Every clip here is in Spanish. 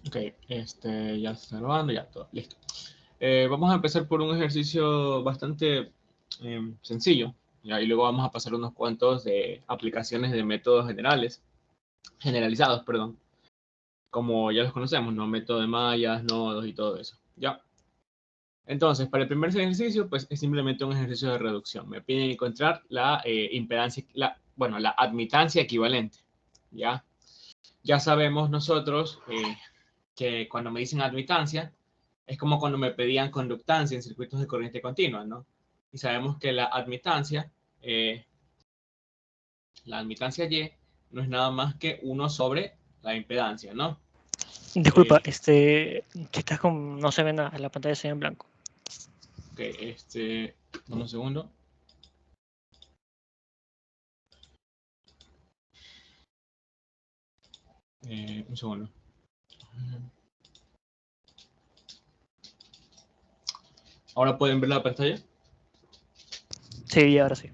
Ok, ya se está grabando, ya todo, listo. Vamos a empezar por un ejercicio bastante sencillo, ¿ya? Y luego vamos a pasar unos cuantos de aplicaciones de métodos generalizados, perdón, como ya los conocemos, ¿no? Método de mallas, nodos y todo eso, ¿ya? Entonces, para el primer ejercicio, pues es simplemente un ejercicio de reducción. Me piden encontrar la impedancia, bueno, la admitancia equivalente, ¿ya? Ya sabemos nosotros que cuando me dicen admitancia, es como cuando me pedían conductancia en circuitos de corriente continua, ¿no? Y sabemos que la admitancia Y no es nada más que 1 sobre la impedancia, ¿no? Disculpa, Eh, si estás con... no se ve nada, la pantalla se ve en blanco. ok, dame un segundo. Un segundo. ¿Ahora pueden ver la pantalla? Sí, ahora sí.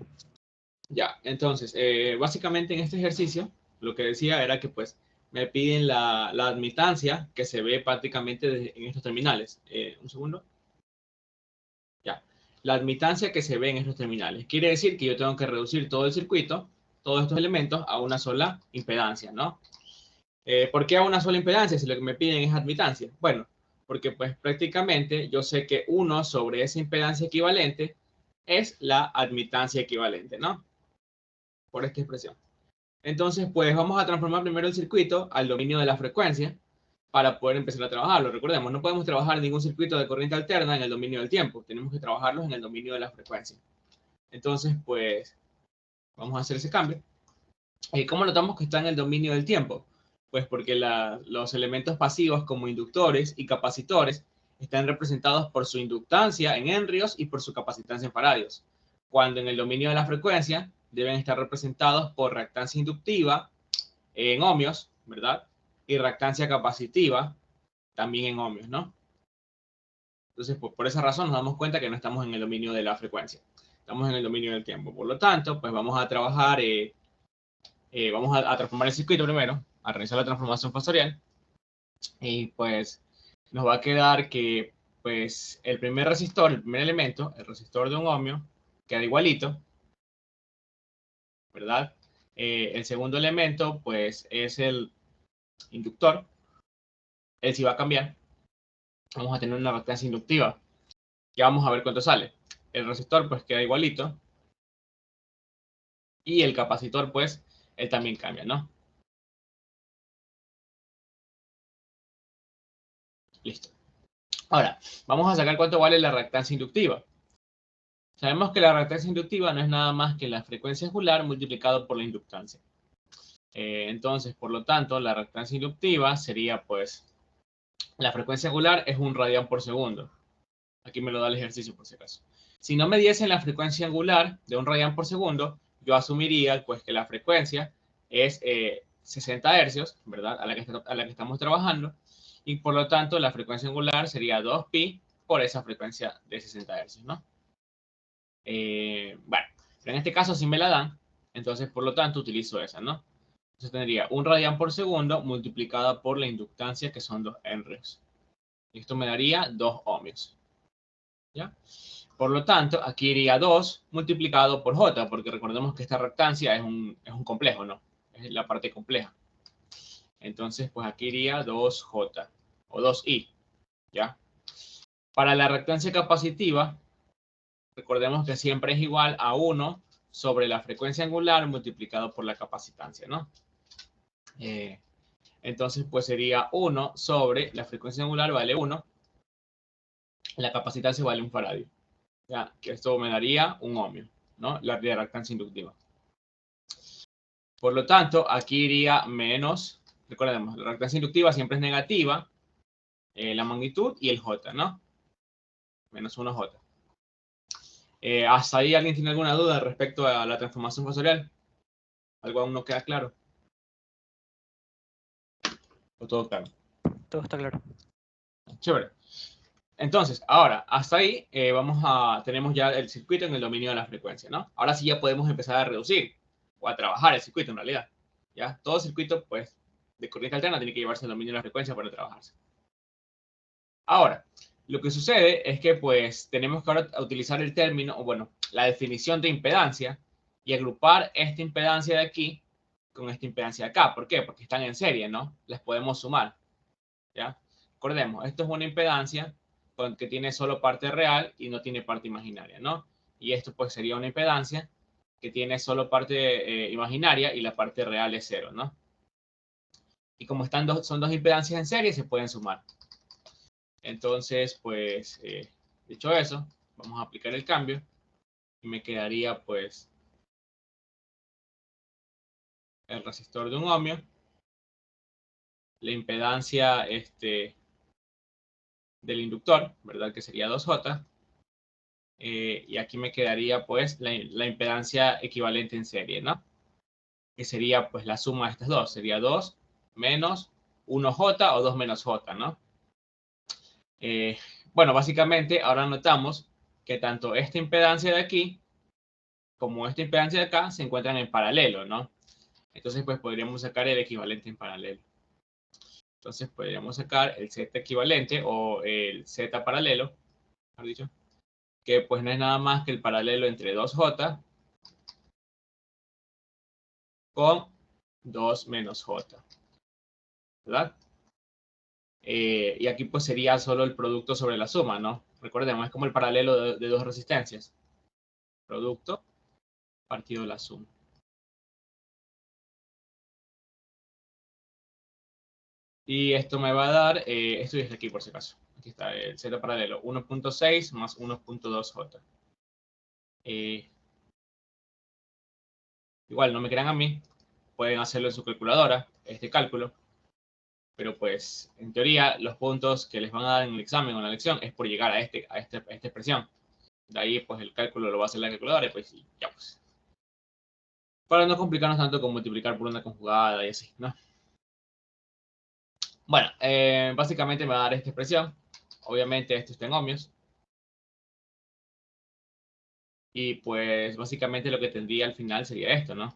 Ya, entonces, básicamente en este ejercicio, lo que decía era que pues me piden la admitancia que se ve prácticamente en estos terminales. Un segundo. Ya. La admitancia que se ve en estos terminales. Quiere decir que yo tengo que reducir todo el circuito, todos estos elementos, a una sola impedancia, ¿no? ¿Por qué a una sola impedancia si lo que me piden es admitancia? Bueno, porque pues prácticamente yo sé que 1 sobre esa impedancia equivalente es la admitancia equivalente, ¿no? Por esta expresión. Entonces, pues vamos a transformar primero el circuito al dominio de la frecuencia para poder empezar a trabajarlo. Recordemos, no podemos trabajar ningún circuito de corriente alterna en el dominio del tiempo. Tenemos que trabajarlos en el dominio de la frecuencia. Entonces, pues vamos a hacer ese cambio. ¿Cómo notamos que está en el dominio del tiempo? Pues porque los elementos pasivos como inductores y capacitores están representados por su inductancia en henrios y por su capacitancia en faradios. Cuando en el dominio de la frecuencia deben estar representados por reactancia inductiva en ohmios, ¿verdad? Y reactancia capacitiva también en ohmios, ¿no? Entonces, pues, por esa razón nos damos cuenta que no estamos en el dominio de la frecuencia, estamos en el dominio del tiempo. Por lo tanto, pues vamos a trabajar, vamos a transformar el circuito primero, a realizar la transformación fasorial, y pues nos va a quedar que pues el primer resistor, el primer elemento, el resistor de un ohmio, queda igualito, ¿verdad? El segundo elemento, pues es el inductor, él sí va a cambiar, vamos a tener una reactancia inductiva. Ya vamos a ver cuánto sale. El resistor pues queda igualito. Y el capacitor pues, él también cambia, ¿no? Listo. Ahora, vamos a sacar cuánto vale la reactancia inductiva. Sabemos que la reactancia inductiva no es nada más que la frecuencia angular multiplicado por la inductancia. Entonces, por lo tanto, la reactancia inductiva sería pues, la frecuencia angular es 1 radián por segundo. Aquí me lo da el ejercicio por si acaso. Si no me diesen la frecuencia angular de 1 radián por segundo, yo asumiría pues que la frecuencia es 60 hercios, ¿verdad? A la que estamos trabajando. Y por lo tanto, la frecuencia angular sería 2pi por esa frecuencia de 60 hercios, ¿no? Bueno, pero en este caso sí me la dan, entonces por lo tanto utilizo esa, ¿no? Entonces tendría 1 radián por segundo multiplicada por la inductancia, que son 2 henrios. Y esto me daría 2 ohmios. ¿Ya? Por lo tanto, aquí iría 2 multiplicado por J, porque recordemos que esta reactancia es un complejo, ¿no? Es la parte compleja. Entonces, pues aquí iría 2J o 2I, ¿ya? Para la reactancia capacitiva, recordemos que siempre es igual a 1 sobre la frecuencia angular multiplicado por la capacitancia, ¿no? Entonces, pues sería 1 sobre la frecuencia angular vale 1, la capacitancia vale 1 faradio. Ya, que esto me daría un ohmio, ¿no? La reactancia inductiva. Por lo tanto, aquí iría menos, recordemos, la reactancia inductiva siempre es negativa, la magnitud y el J, ¿no? Menos 1J. ¿Hasta ahí alguien tiene alguna duda respecto a la transformación fasorial? ¿Algo aún no queda claro? ¿O todo claro? Todo está claro. Chévere. Entonces, ahora, hasta ahí tenemos ya el circuito en el dominio de la frecuencia, ¿no? Ahora sí ya podemos empezar a reducir o a trabajar el circuito en realidad, ¿ya? Todo circuito, pues, de corriente alterna tiene que llevarse el dominio de la frecuencia para trabajarse. Ahora, lo que sucede es que pues tenemos que ahora utilizar el término, o bueno, la definición de impedancia y agrupar esta impedancia de aquí con esta impedancia de acá. ¿Por qué? Porque están en serie, ¿no? Las podemos sumar, ¿ya? Recordemos, esto es una impedancia que tiene solo parte real y no tiene parte imaginaria, ¿no? Y esto pues sería una impedancia que tiene solo parte imaginaria y la parte real es cero, ¿no? Y como son dos impedancias en serie, se pueden sumar. Entonces, pues, dicho eso, vamos a aplicar el cambio y me quedaría, pues, el resistor de un ohmio, la impedancia del inductor, ¿verdad? Que sería 2J. Y aquí me quedaría, pues, la impedancia equivalente en serie, ¿no? Que sería, pues, la suma de estas dos. Sería 2 menos 1J o 2 menos J, ¿no? Bueno, básicamente, ahora notamos que tanto esta impedancia de aquí como esta impedancia de acá se encuentran en paralelo, ¿no? Entonces, pues podríamos sacar el equivalente en paralelo. Entonces, podríamos sacar el Z equivalente o el Z paralelo, mejor dicho, que pues no es nada más que el paralelo entre 2J con 2 menos J, ¿verdad? Y aquí pues sería solo el producto sobre la suma, ¿no? Recordemos, es como el paralelo de dos resistencias. Producto partido la suma. Y esto me va a dar, esto es aquí por si acaso. Aquí está el Z paralelo, 1.6 más 1.2J. Igual, no me crean a mí, pueden hacerlo en su calculadora, este cálculo. Pero pues, en teoría, los puntos que les van a dar en el examen o en la lección es por llegar a esta expresión. De ahí, pues, el cálculo lo va a hacer la calculadora y pues, ya pues. Para no complicarnos tanto con multiplicar por una conjugada y así, ¿no? Bueno, básicamente me va a dar esta expresión. Obviamente esto está en ohmios. Y pues básicamente lo que tendría al final sería esto, ¿no?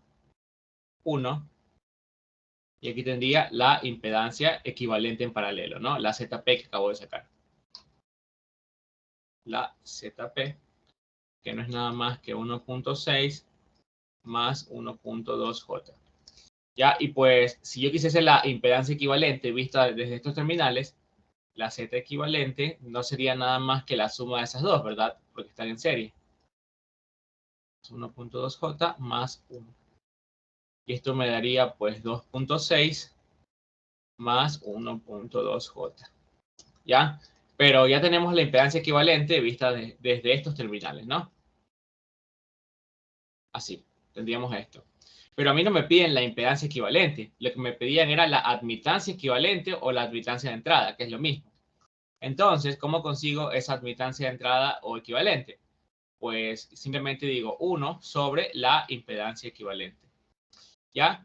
1. Y aquí tendría la impedancia equivalente en paralelo, ¿no? La ZP que acabo de sacar. La ZP, que no es nada más que 1.6 más 1.2J. ¿Ya? Y pues si yo quisiese la impedancia equivalente vista desde estos terminales, la Z equivalente no sería nada más que la suma de esas dos, ¿verdad? Porque están en serie. 1.2J más 1. Y esto me daría pues 2.6 más 1.2J. ¿Ya? Pero ya tenemos la impedancia equivalente vista desde estos terminales, ¿no? Así, tendríamos esto. Pero a mí no me piden la impedancia equivalente. Lo que me pedían era la admitancia equivalente o la admitancia de entrada, que es lo mismo. Entonces, ¿cómo consigo esa admitancia de entrada o equivalente? Pues simplemente digo 1 sobre la impedancia equivalente. ¿Ya?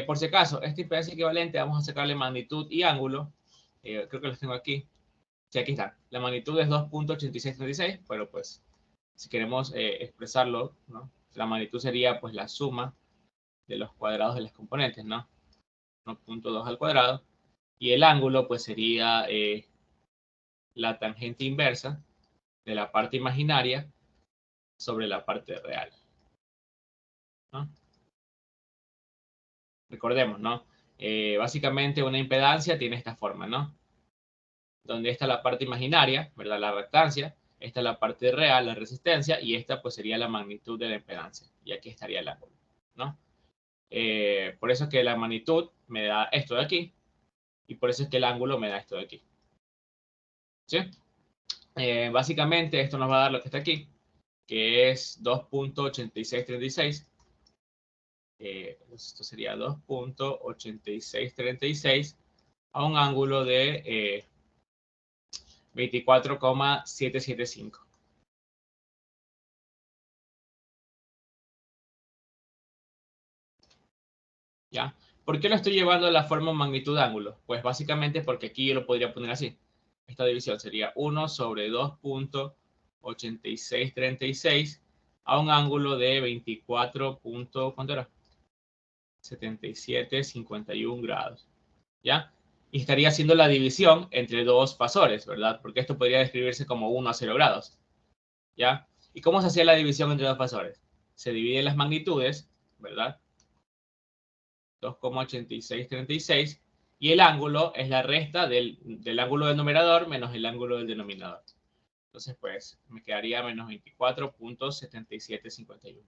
Por si acaso, esta impedancia equivalente vamos a sacarle magnitud y ángulo. Creo que los tengo aquí. Sí, aquí está. La magnitud es 2.8636, pero pues si queremos expresarlo, ¿no? La magnitud sería pues la suma de los cuadrados de las componentes, ¿no? 1.2 al cuadrado. Y el ángulo pues sería la tangente inversa de la parte imaginaria sobre la parte real, ¿no? Recordemos, ¿no? Básicamente una impedancia tiene esta forma, ¿no? Donde está la parte imaginaria, ¿verdad? La reactancia, esta es la parte real, la resistencia, y esta pues sería la magnitud de la impedancia. Y aquí estaría el ángulo, ¿no? Por eso es que la magnitud me da esto de aquí, y por eso es que el ángulo me da esto de aquí. ¿Sí? Básicamente esto nos va a dar lo que está aquí, que es 2.8636. Esto sería 2.8636 a un ángulo de 24,775. ¿Ya? ¿Por qué lo estoy llevando a la forma magnitud-ángulo? Pues básicamente porque aquí yo lo podría poner así. Esta división sería 1 sobre 2.8636 a un ángulo de 24. ¿Cuánto era? 77,51 grados. ¿ya? Y estaría haciendo la división entre dos fasores, ¿verdad? Porque esto podría describirse como 1 a 0 grados, ¿ya? ¿Y cómo se hacía la división entre dos fasores? Se dividen las magnitudes, ¿verdad? 2,8636, y el ángulo es la resta del ángulo del numerador menos el ángulo del denominador. Entonces, pues, me quedaría menos 24.7751.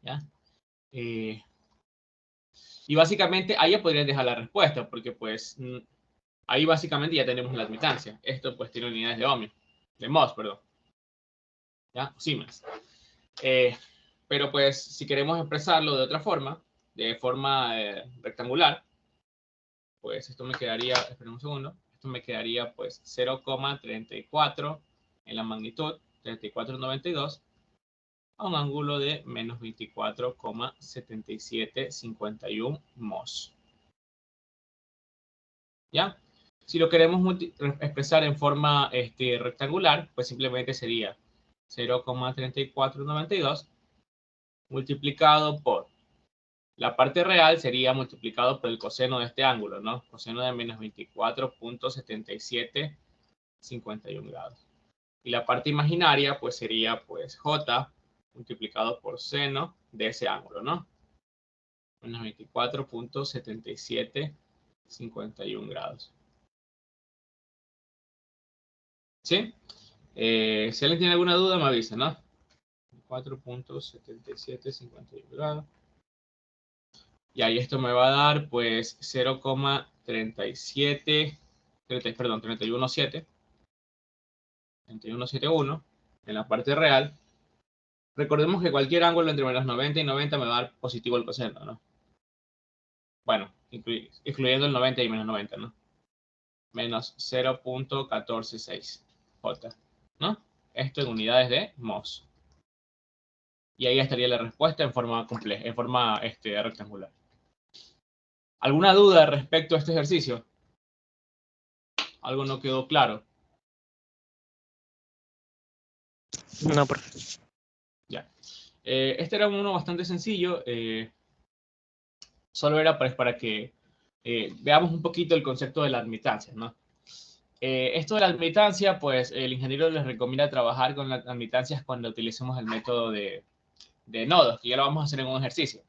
¿Ya? Y básicamente ahí ya podrían dejar la respuesta, porque pues ahí básicamente ya tenemos la admitancia. Esto pues tiene unidades de ohmio, de Mohs, perdón. ¿Ya? Siemens. Pero pues si queremos expresarlo de otra forma, de forma rectangular, pues esto me quedaría, esperen un segundo, esto me quedaría pues 0,34 en la magnitud, 3492, a un ángulo de menos 24,7751 Mohs. ¿Ya? Si lo queremos expresar en forma rectangular, pues simplemente sería 0,3492 multiplicado por la parte real, sería multiplicado por el coseno de este ángulo, ¿no? Coseno de menos 24,7751 grados. Y la parte imaginaria, pues sería pues J multiplicado por seno de ese ángulo, ¿no? Menos 24,7751 grados. ¿Sí? Si alguien tiene alguna duda, me avisa, ¿no? 4,7751 grados. Y ahí esto me va a dar, pues, 0,37, perdón, 31771 en la parte real. Recordemos que cualquier ángulo entre menos 90 y 90 me va a dar positivo el coseno, ¿no? Bueno, excluyendo el 90 y menos 90, ¿no? Menos 0,146 J, ¿no? Esto en unidades de Mohs. Y ahí estaría la respuesta en forma compleja, en forma rectangular. ¿Alguna duda respecto a este ejercicio? ¿Algo no quedó claro? No, profe. Ya. Este era uno bastante sencillo. Solo era para que veamos un poquito el concepto de la admitancia, ¿no? Esto de la admitancia, pues el ingeniero les recomienda trabajar con las admitancias cuando utilicemos el método de nodos, que ya lo vamos a hacer en un ejercicio.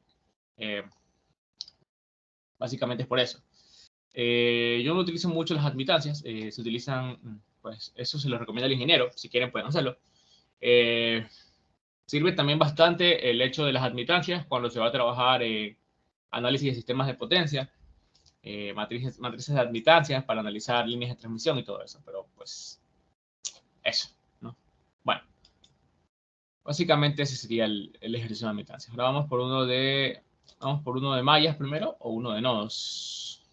Básicamente es por eso. Yo no utilizo mucho las admitancias, se utilizan, pues eso se lo recomienda el ingeniero, si quieren pueden hacerlo. Sirve también bastante el hecho de las admitancias cuando se va a trabajar análisis de sistemas de potencia, matrices de admitancias para analizar líneas de transmisión y todo eso, pero pues eso, ¿no? Bueno, básicamente ese sería el ejercicio de admitancias. Ahora vamos por uno de mallas primero o uno de nodos.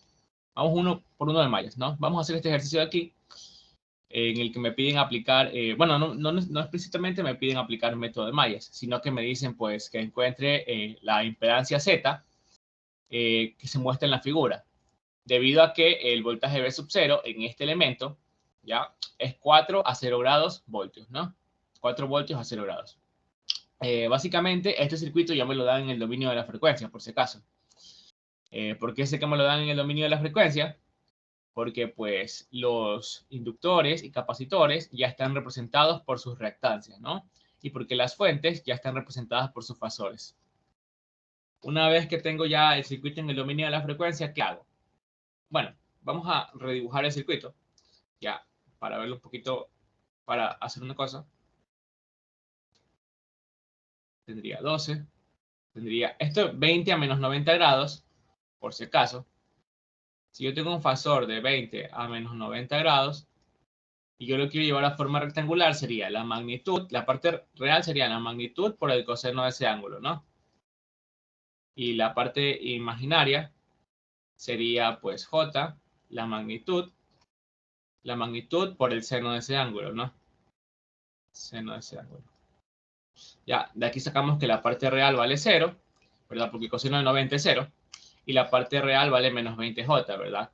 Vamos por uno de mallas, ¿no? Vamos a hacer este ejercicio de aquí en el que me piden aplicar, bueno, no explícitamente me piden aplicar un método de mallas, sino que me dicen pues que encuentre la impedancia Z que se muestra en la figura, debido a que el voltaje V sub 0 en este elemento ya es 4 a 0 grados voltios, ¿no? 4 voltios a 0 grados. Básicamente, este circuito ya me lo dan en el dominio de la frecuencia, por si acaso. ¿Por qué sé que me lo dan en el dominio de la frecuencia? Porque pues los inductores y capacitores ya están representados por sus reactancias, ¿no? Y porque las fuentes ya están representadas por sus fasores. Una vez que tengo ya el circuito en el dominio de la frecuencia, ¿qué hago? Bueno, vamos a redibujar el circuito, ya, para verlo un poquito, para hacer una cosa. Tendría 12, tendría esto 20 a menos 90 grados, por si acaso. Si yo tengo un fasor de 20 a menos 90 grados, y yo lo quiero llevar a forma rectangular, sería la magnitud, la parte real sería la magnitud por el coseno de ese ángulo, ¿no? Y la parte imaginaria sería pues J, la magnitud por el seno de ese ángulo, ¿no? Seno de ese ángulo. Ya, de aquí sacamos que la parte real vale 0, ¿verdad? Porque el coseno de 90 es 0. Y la parte real vale menos 20J, ¿verdad?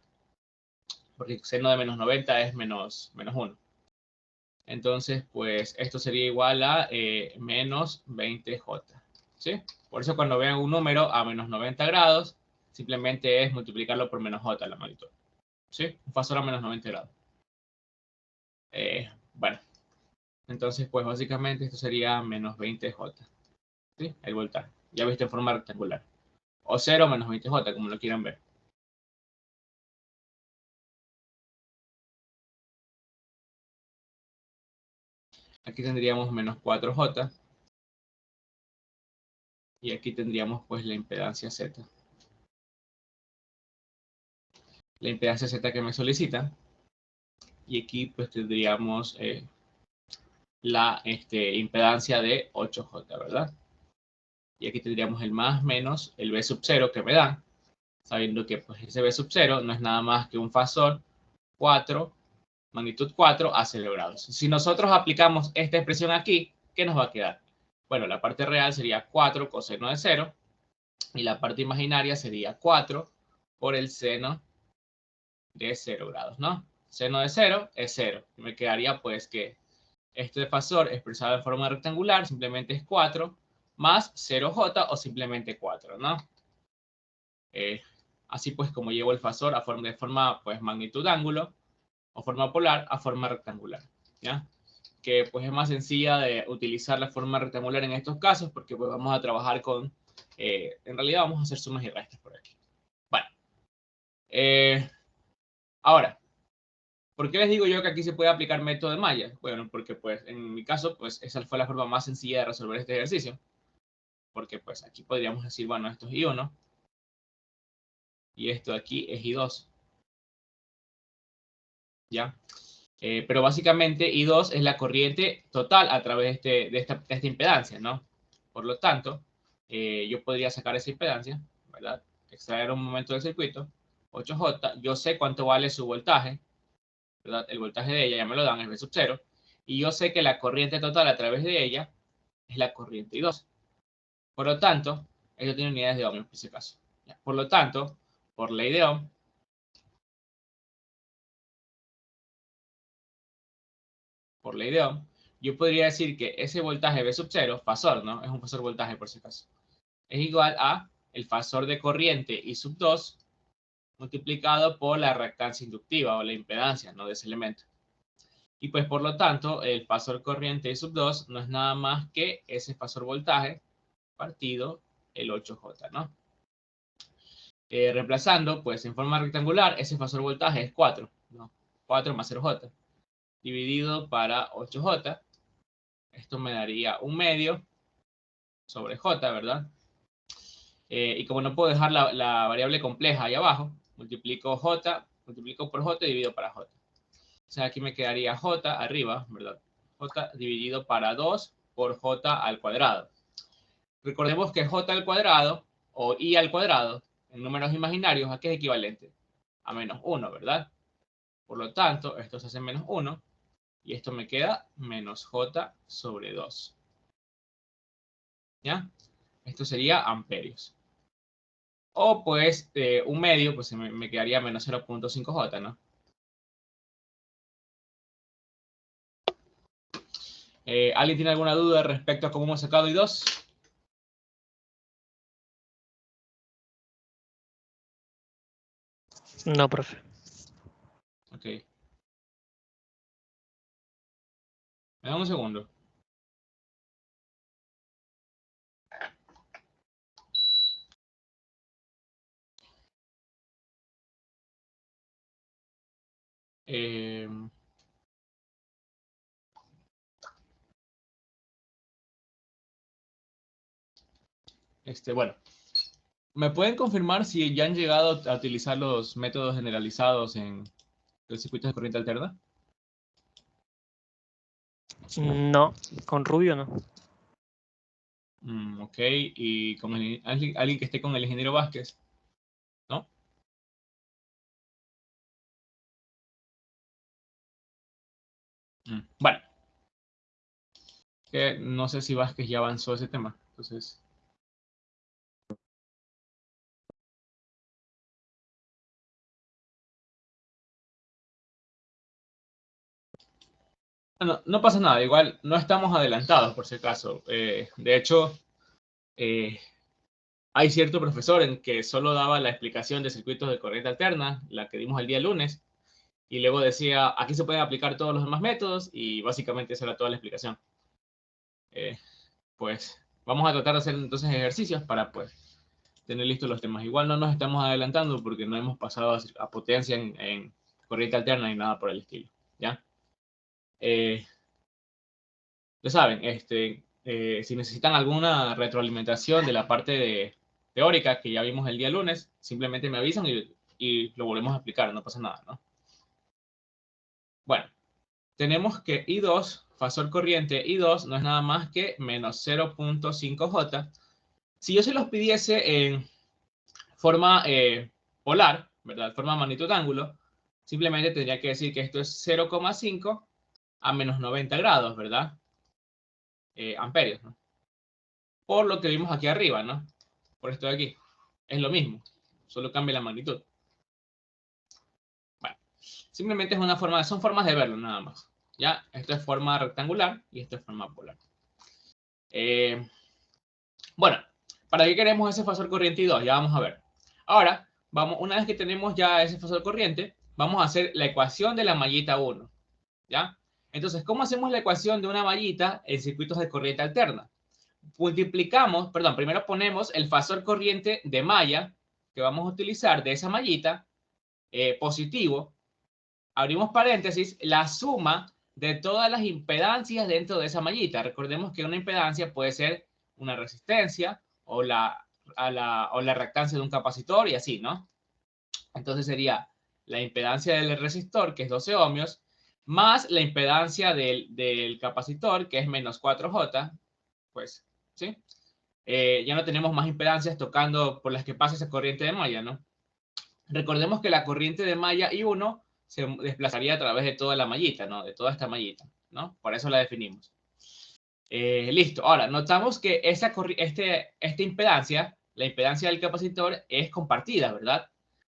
Porque el seno de menos 90 es menos 1. Entonces, pues esto sería igual a menos 20J. ¿Sí? Por eso cuando vean un número a menos 90 grados, simplemente es multiplicarlo por menos j la magnitud. ¿Sí? Un fasor a menos 90 grados. Bueno, entonces pues básicamente esto sería menos 20j. ¿Sí? El voltaje. Ya viste en forma rectangular. O 0 menos 20j, como lo quieran ver. Aquí tendríamos menos 4j. Y aquí tendríamos pues la impedancia Z. La impedancia Z que me solicitan. Y aquí pues tendríamos la impedancia de 8j, ¿verdad? Y aquí tendríamos el más menos el B sub 0 que me dan, sabiendo que pues ese B sub 0 no es nada más que un fasor 4, magnitud 4 a 0 grados. Si nosotros aplicamos esta expresión aquí, ¿qué nos va a quedar? Bueno, la parte real sería 4 coseno de 0 y la parte imaginaria sería 4 por el seno de 0 grados, ¿no? Seno de 0 es 0. Me quedaría pues que este fasor expresado en forma rectangular simplemente es 4 más 0j o simplemente 4, ¿no? Así pues como llevo el fasor de forma pues magnitud ángulo o forma polar a forma rectangular, ¿ya? Que pues es más sencilla de utilizar la forma rectangular en estos casos porque pues vamos a trabajar con, en realidad vamos a hacer sumas y restas por aquí. Bueno, ahora, ¿por qué les digo yo que aquí se puede aplicar método de malla? Bueno, porque pues en mi caso pues esa fue la forma más sencilla de resolver este ejercicio. Porque pues aquí podríamos decir, bueno, esto es I1 y esto de aquí es I2. ¿Ya? Pero básicamente I2 es la corriente total a través de esta impedancia, ¿no? Por lo tanto, yo podría sacar esa impedancia, ¿verdad? Extraer un momento del circuito, 8J, yo sé cuánto vale su voltaje, ¿verdad? El voltaje de ella ya me lo dan, es V sub 0, y yo sé que la corriente total a través de ella es la corriente I2. Por lo tanto, esto tiene unidades de ohmios en ese caso. ¿Ya? Por lo tanto, por ley de Ohm, yo podría decir que ese voltaje V sub 0, fasor, ¿no? Es un fasor voltaje por si acaso. Es igual a el fasor de corriente I sub 2 multiplicado por la reactancia inductiva o la impedancia, ¿no? De ese elemento. Y pues por lo tanto, el fasor corriente I sub 2 no es nada más que ese fasor voltaje partido el 8J, ¿no? Reemplazando, pues en forma rectangular, ese fasor voltaje es 4, ¿no? 4 más 0J, dividido para 8J. Esto me daría 1 medio sobre J, ¿verdad? Y como no puedo dejar la variable compleja ahí abajo, multiplico por J y divido para J. O sea, aquí me quedaría J arriba, ¿verdad? J dividido para 2 por J al cuadrado. Recordemos que J al cuadrado o I al cuadrado en números imaginarios, ¿a qué es equivalente? A menos 1, ¿verdad? Por lo tanto, esto se hace menos 1 y esto me queda menos J sobre 2. ¿Ya? Esto sería amperios. O pues 1 medio, pues me quedaría menos 0.5J, ¿no? ¿Alguien tiene alguna duda respecto a cómo hemos sacado I2? No, profe. Ok. Me da un segundo. Bueno, ¿me pueden confirmar si ya han llegado a utilizar los métodos generalizados en los circuitos de corriente alterna? No, con Rubio no. Ok, y con alguien que esté con el ingeniero Vázquez, ¿no? Bueno, que no sé si Vázquez ya avanzó ese tema, entonces... Bueno, no pasa nada, igual no estamos adelantados por si acaso. De hecho, hay cierto profesor en que solo daba la explicación de circuitos de corriente alterna, la que dimos el día lunes, y luego decía, aquí se pueden aplicar todos los demás métodos, y básicamente esa era toda la explicación. Pues vamos a tratar de hacer entonces ejercicios para pues tener listos los temas. Igual no nos estamos adelantando porque no hemos pasado a potencia en corriente alterna ni nada por el estilo, ¿ya? Ya saben, si necesitan alguna retroalimentación de la parte teórica que ya vimos el día lunes, simplemente me avisan y lo volvemos a explicar, no pasa nada, ¿no? Bueno, tenemos que I2, fasor corriente I2, no es nada más que menos 0.5J. Si yo se los pidiese en forma polar, ¿verdad? Forma magnitud-ángulo, simplemente tendría que decir que esto es 0,5 a menos 90 grados, ¿verdad? Amperios, ¿no? Por lo que vimos aquí arriba, ¿no? Por esto de aquí. Es lo mismo, solo cambia la magnitud. Bueno, simplemente es una forma, son formas de verlo nada más. ¿Ya? Esto es forma rectangular y esto es forma polar. Bueno, ¿para qué queremos ese fasor corriente I2? Ya vamos a ver. Ahora, una vez que tenemos ya ese fasor corriente, vamos a hacer la ecuación de la mallita 1. ¿Ya? Entonces, ¿cómo hacemos la ecuación de una mallita en circuitos de corriente alterna? Multiplicamos, perdón, primero ponemos el fasor corriente de malla que vamos a utilizar de esa mallita, positivo, abrimos paréntesis, la suma de todas las impedancias dentro de esa mallita. Recordemos que una impedancia puede ser una resistencia o la reactancia de un capacitor y así, ¿no? Entonces sería la impedancia del resistor, que es 12 ohmios, más la impedancia del capacitor, que es menos 4J, pues, ¿sí? Ya no tenemos más impedancias tocando por las que pasa esa corriente de malla, ¿no? Recordemos que la corriente de malla I1 se desplazaría a través de toda la mallita, ¿no? De toda esta mallita, ¿no? Por eso la definimos. Listo. Ahora, notamos que esta impedancia, la impedancia del capacitor, es compartida, ¿verdad?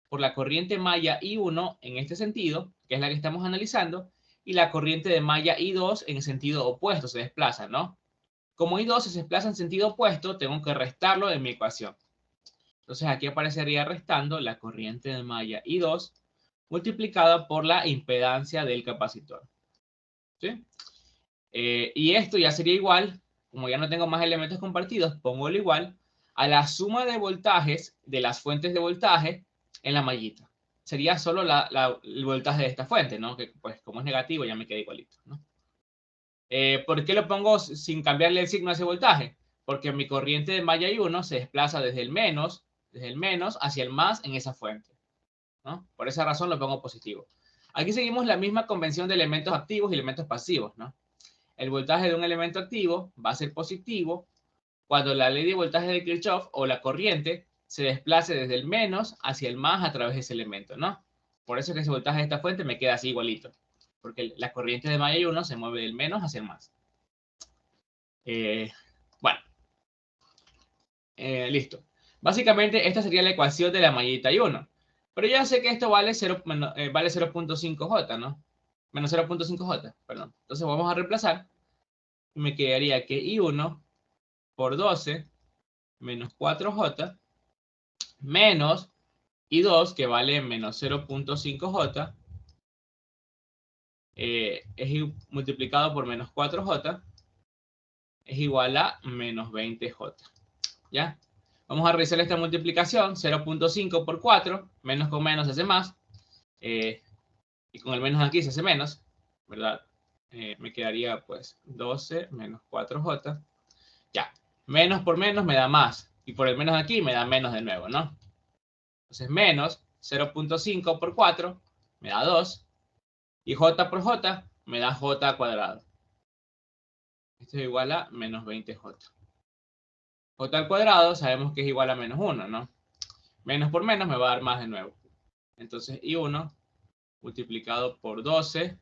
Por la corriente malla I1 en este sentido, que es la que estamos analizando, y la corriente de malla I2 en sentido opuesto, se desplaza, ¿no? Como I2 se desplaza en sentido opuesto, tengo que restarlo de mi ecuación. Entonces aquí aparecería restando la corriente de malla I2 multiplicada por la impedancia del capacitor. ¿Sí? Y esto ya sería igual, como ya no tengo más elementos compartidos, pongo el igual a la suma de voltajes de las fuentes de voltaje en la mallita. Sería solo el voltaje de esta fuente, ¿no? Que pues como es negativo ya me queda igualito, ¿no? ¿Por qué lo pongo sin cambiarle el signo a ese voltaje? Porque mi corriente de malla I1 se desplaza desde el menos hacia el más en esa fuente, ¿no? Por esa razón lo pongo positivo. Aquí seguimos la misma convención de elementos activos y elementos pasivos, ¿no? El voltaje de un elemento activo va a ser positivo cuando la ley de voltaje de Kirchhoff o la corriente se desplace desde el menos hacia el más a través de ese elemento, ¿no? Por eso es que ese voltaje de esta fuente me queda así igualito, porque la corriente de malla I1 se mueve del menos hacia el más. Bueno, listo. Básicamente esta sería la ecuación de la mallita I1. Pero ya sé que esto vale 0.5J, ¿no? Menos 0.5J, perdón. Entonces vamos a reemplazar. Y me quedaría que I1 por 12 menos 4J menos I2, que vale menos 0.5J, multiplicado por menos 4J, es igual a menos 20J. ¿Ya? Vamos a realizar esta multiplicación, 0.5 por 4, menos con menos hace más, y con el menos aquí se hace menos, ¿verdad? Me quedaría pues 12 menos 4J. Ya, menos por menos me da más, y por el menos aquí me da menos de nuevo, ¿no? Entonces menos 0.5 por 4 me da 2, y J por J me da J cuadrado. Esto es igual a menos 20J. J al cuadrado sabemos que es igual a menos 1, ¿no? Menos por menos me va a dar más de nuevo. Entonces I1 multiplicado por 12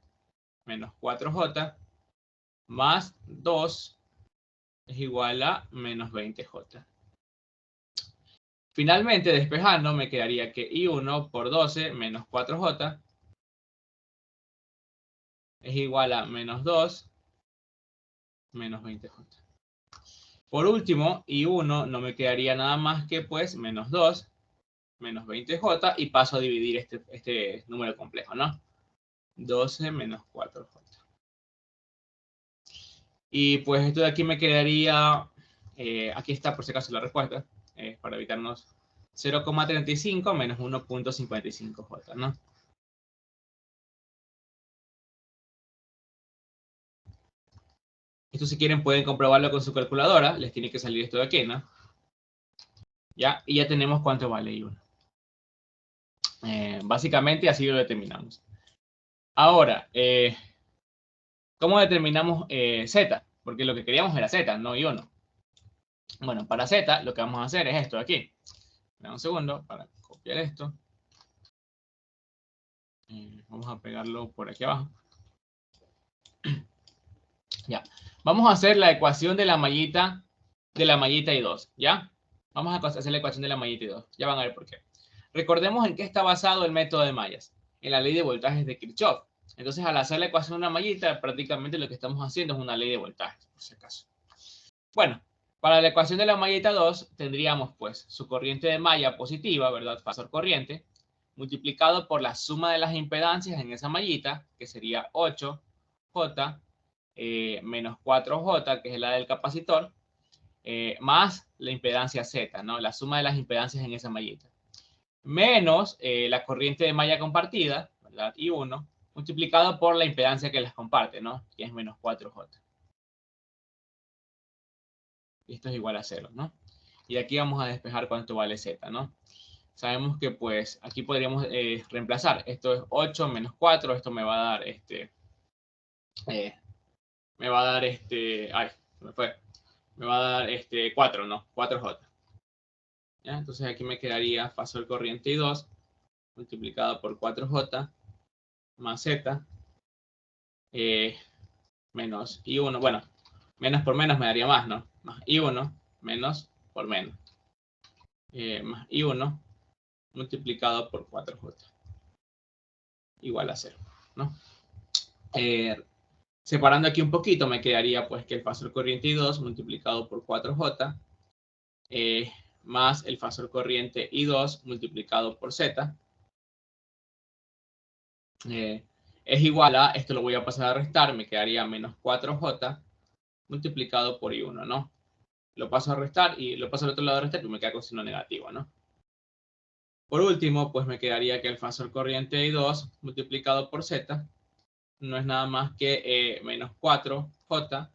menos 4J más 2 es igual a menos 20J. Finalmente, despejando, me quedaría que I1 por 12 menos 4J es igual a menos 2 menos 20J. Por último, I1 no me quedaría nada más que pues menos 2, menos 20J, y paso a dividir este número complejo, ¿no? 12 menos 4J. Y pues esto de aquí me quedaría, aquí está por si acaso la respuesta, para evitarnos 0,35 menos 1,55J, ¿no? Esto si quieren pueden comprobarlo con su calculadora, les tiene que salir esto de aquí, ¿no? ¿Ya? Y ya tenemos cuánto vale I1. Básicamente así lo determinamos. Ahora, ¿cómo determinamos Z? Porque lo que queríamos era Z, no I1. Bueno, para Z lo que vamos a hacer es esto de aquí. Dame un segundo para copiar esto. Vamos a pegarlo por aquí abajo. Ya. Vamos a hacer la ecuación de la mallita I2, ¿ya? Vamos a hacer la ecuación de la mallita I2. Ya van a ver por qué. Recordemos en qué está basado el método de mallas. En la ley de voltajes de Kirchhoff. Entonces, al hacer la ecuación de una mallita, prácticamente lo que estamos haciendo es una ley de voltajes, por si acaso. Bueno, para la ecuación de la mallita 2, tendríamos pues su corriente de malla positiva, ¿verdad? Fasor corriente, multiplicado por la suma de las impedancias en esa mallita, que sería 8J menos 4J, que es la del capacitor, más la impedancia Z, ¿no? La suma de las impedancias en esa mallita. Menos la corriente de malla compartida, ¿verdad? I1, multiplicado por la impedancia que las comparte, ¿no? Que es menos 4J. Y esto es igual a 0, ¿no? Y aquí vamos a despejar cuánto vale Z, ¿no? Sabemos que pues aquí podríamos reemplazar. Esto es 8 menos 4, esto me va a dar ay, me fue. Me va a dar 4, ¿no? 4J. ¿Ya? Entonces aquí me quedaría fasor corriente I2 multiplicado por 4J más Z menos I1. Bueno, menos por menos me daría más, ¿no? Más I1 menos por menos. Más I1 multiplicado por 4J. Igual a 0, ¿no? Separando aquí un poquito, me quedaría pues que el fasor corriente I2 multiplicado por 4J más el fasor corriente I2 multiplicado por Z es igual a, esto lo voy a pasar a restar, me quedaría menos 4J multiplicado por I1, ¿no? Lo paso a restar y lo paso al otro lado de restar, pero me queda con signo negativo, ¿no? Por último, pues me quedaría que el fasor corriente I2 multiplicado por Z no es nada más que menos 4J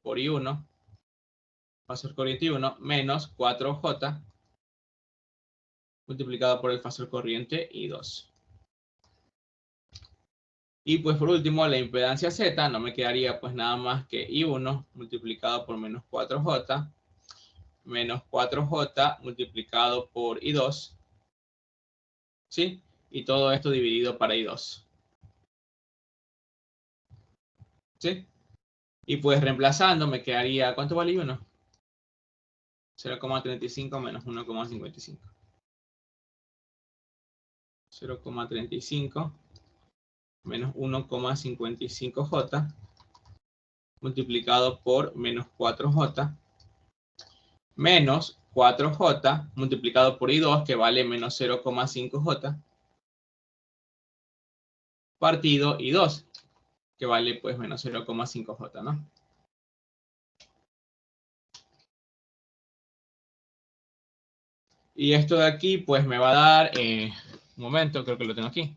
por I1, fasor corriente I1, menos 4J multiplicado por el fasor corriente I2. Y pues por último, la impedancia Z no me quedaría pues nada más que I1 multiplicado por menos 4J, menos 4J multiplicado por I2, ¿sí? Y todo esto dividido para I2. ¿Sí? Y pues reemplazando me quedaría, ¿cuánto vale I1? 0,35 menos 1,55. 0,35 menos 1,55J multiplicado por menos 4J menos 4J multiplicado por I2 que vale menos 0,5J partido I2 que vale pues menos 0,5J, ¿no? Y esto de aquí pues me va a dar, un momento, creo que lo tengo aquí,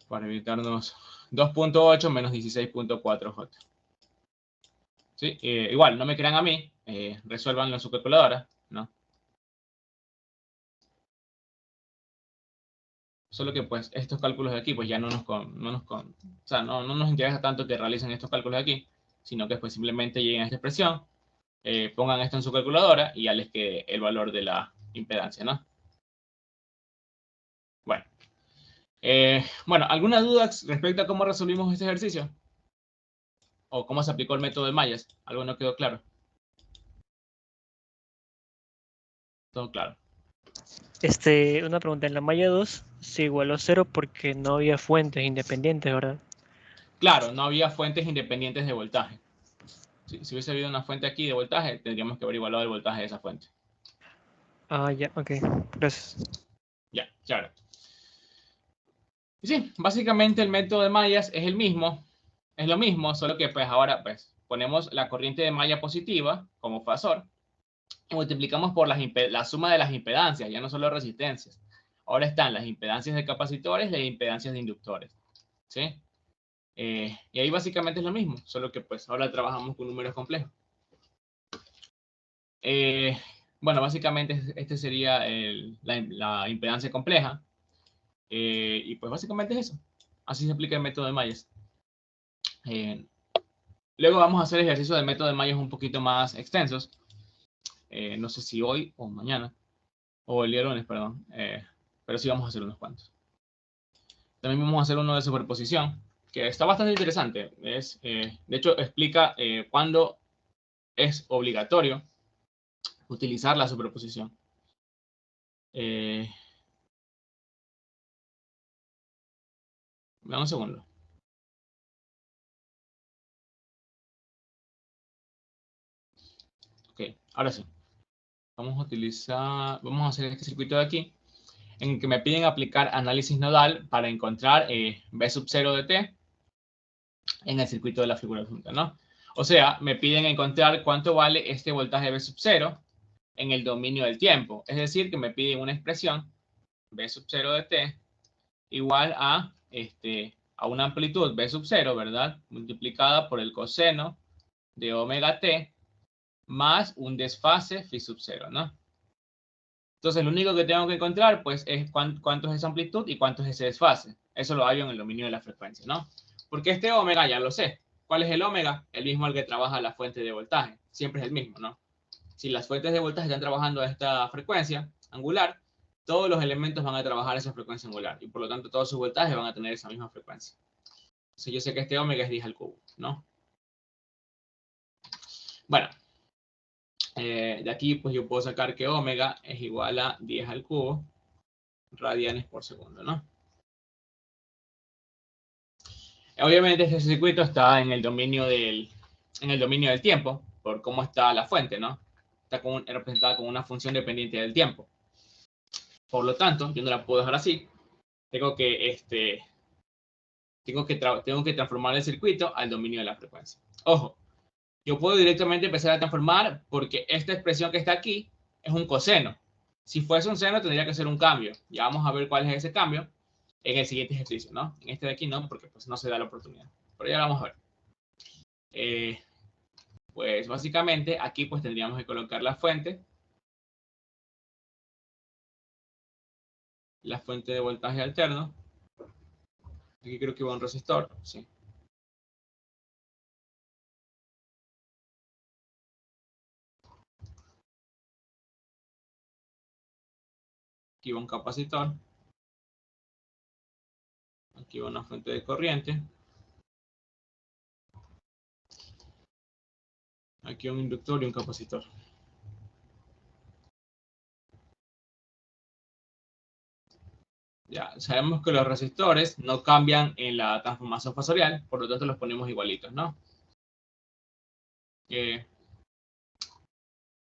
para evitarnos 2.8 menos 16.4J. ¿Sí? Igual, no me crean a mí, resuélvanlo en su calculadora, ¿no? Solo que pues estos cálculos de aquí pues ya no nos interesa tanto que realicen estos cálculos de aquí, sino que pues simplemente lleguen a esta expresión, pongan esto en su calculadora y ya les quede el valor de la impedancia, ¿no? Bueno. Bueno, ¿alguna duda respecto a cómo resolvimos este ejercicio? ¿O cómo se aplicó el método de mallas? ¿Algo no quedó claro? Todo claro. Una pregunta, en la malla 2 se igualó 0 porque no había fuentes independientes, ¿verdad? Claro, no había fuentes independientes de voltaje. Si hubiese habido una fuente aquí de voltaje, tendríamos que haber igualado el voltaje de esa fuente. Ah, ya, ok. Gracias. Ya, claro. Y sí, básicamente el método de mallas es el mismo. Es lo mismo, solo que pues ahora pues ponemos la corriente de malla positiva como fasor y multiplicamos por la suma de las impedancias, ya no solo resistencias. Ahora están las impedancias de capacitores y las impedancias de inductores. ¿Sí? Y ahí básicamente es lo mismo, solo que pues ahora trabajamos con números complejos. Bueno, básicamente este sería la impedancia compleja. Y pues básicamente es eso. Así se aplica el método de Mallas. Luego vamos a hacer ejercicios del método de Mallas un poquito más extensos. No sé si hoy o mañana, o el día lunes, perdón. Pero sí vamos a hacer unos cuantos. También vamos a hacer uno de superposición, que está bastante interesante. De hecho, explica cuándo es obligatorio utilizar la superposición. Dame un segundo. Ok, ahora sí. Vamos a hacer este circuito de aquí, en el que me piden aplicar análisis nodal para encontrar B sub 0 de t en el circuito de la figura junta, ¿no? O sea, me piden encontrar cuánto vale este voltaje B sub 0 en el dominio del tiempo. Es decir, que me piden una expresión B sub 0 de t igual a una amplitud B sub 0, ¿verdad? Multiplicada por el coseno de omega t más un desfase phi sub 0, ¿no? Entonces, lo único que tengo que encontrar, pues, es cuánto es esa amplitud y cuánto es ese desfase. Eso lo hallo en el dominio de la frecuencia, ¿no? Porque este omega ya lo sé. ¿Cuál es el omega? El mismo al que trabaja la fuente de voltaje. Siempre es el mismo, ¿no? Si las fuentes de voltaje están trabajando a esta frecuencia angular, todos los elementos van a trabajar a esa frecuencia angular. Y por lo tanto, todos sus voltajes van a tener esa misma frecuencia. Entonces, yo sé que este omega es 10 al cubo, ¿no? Bueno, de aquí, pues yo puedo sacar que omega es igual a 10 al cubo radianes por segundo, ¿no? Obviamente este circuito está en el dominio del tiempo, por cómo está la fuente, ¿no? Está representada como una función dependiente del tiempo. Por lo tanto, yo no la puedo dejar así. Tengo que transformar el circuito al dominio de la frecuencia. Ojo, yo puedo directamente empezar a transformar porque esta expresión que está aquí es un coseno. Si fuese un seno tendría que ser un cambio. Ya vamos a ver cuál es ese cambio en el siguiente ejercicio, ¿no? En este de aquí no, porque pues no se da la oportunidad. Pero ya lo vamos a ver. Pues básicamente aquí pues tendríamos que colocar la fuente de voltaje alterno. Aquí creo que va un resistor, sí. Aquí va un capacitor. Aquí va una fuente de corriente. Aquí un inductor y un capacitor. Ya, sabemos que los resistores no cambian en la transformación fasorial, por lo tanto los ponemos igualitos, ¿no?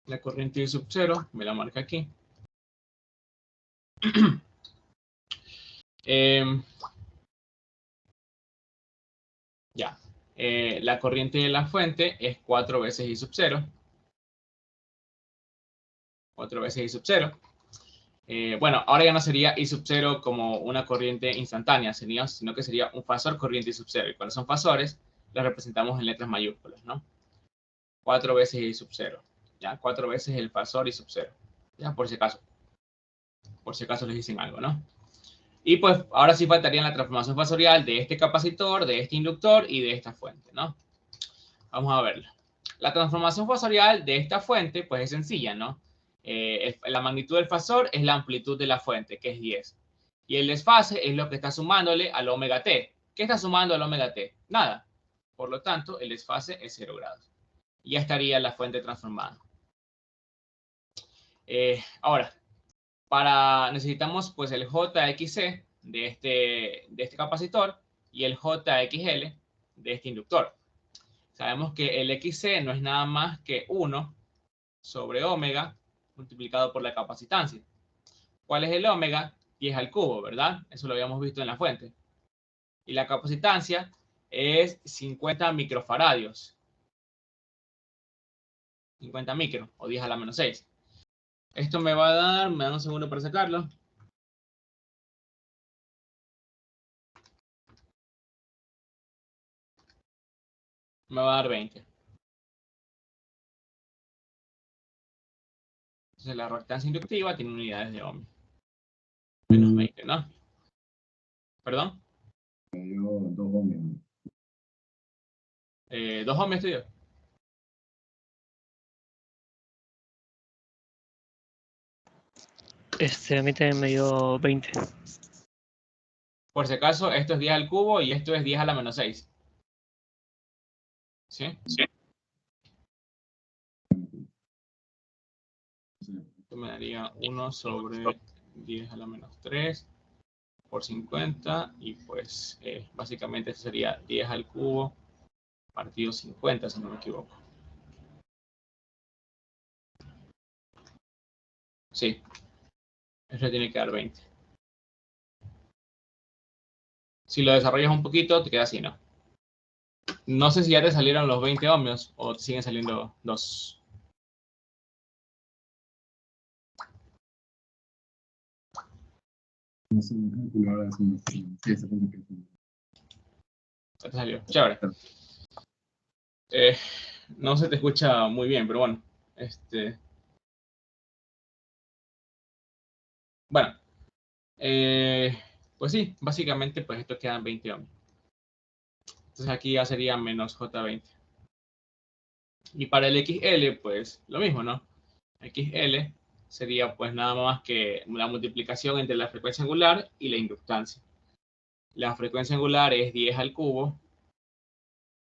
La corriente de sub 0, me la marca aquí. Ya, la corriente de la fuente es 4 veces I sub 0. 4 veces I sub 0. Bueno, ahora ya no sería I sub 0 como una corriente instantánea, sino que sería un fasor corriente I sub 0. Y cuando son fasores, los representamos en letras mayúsculas, ¿no? 4 veces I sub 0. ¿Ya? 4 veces el fasor I sub 0. ¿Ya? Por si acaso. Por si acaso les dicen algo, ¿no? Y pues ahora sí faltaría la transformación fasorial de este capacitor, de este inductor y de esta fuente, ¿no? Vamos a verla. La transformación fasorial de esta fuente, pues es sencilla, ¿no? La magnitud del fasor es la amplitud de la fuente, que es 10. Y el desfase es lo que está sumándole al omega t. ¿Qué está sumando al omega t? Nada. Por lo tanto, el desfase es 0 grados. Y ya estaría la fuente transformada. Ahora, necesitamos pues el JXC de este capacitor y el JXL de este inductor. Sabemos que el XC no es nada más que 1 sobre omega multiplicado por la capacitancia. ¿Cuál es el omega? 10 al cubo, ¿verdad? Eso lo habíamos visto en la fuente. Y la capacitancia es 50 microfaradios. 50 micro, o 10 a la menos 6. Esto me va a dar, me da un segundo para sacarlo. Me va a dar 20. Entonces la reactancia inductiva tiene unidades de ohm. Menos 20, ¿no? ¿Perdón? Me dio 2 ohmios. 2 ohmios estudio. A mí también me dio 20. Por si acaso, esto es 10 al cubo y esto es 10 a la menos 6. ¿Sí? Sí. Esto me daría 1 sobre 10 a la menos 3 por 50. Y pues básicamente esto sería 10 al cubo partido 50, si no me equivoco. Sí. Eso tiene que dar 20. Si lo desarrollas un poquito, te queda así, ¿no? No sé si ya te salieron los 20 ohmios o te siguen saliendo 2. No sé, calcular es un 6 segundos. Ya te salió. Chévere. No se te escucha muy bien, pero bueno. Bueno. Pues sí, básicamente pues esto quedan 20 ohmios. Entonces aquí ya sería menos J20. Y para el XL, pues lo mismo, ¿no? XL sería pues nada más que la multiplicación entre la frecuencia angular y la inductancia. La frecuencia angular es 10 al cubo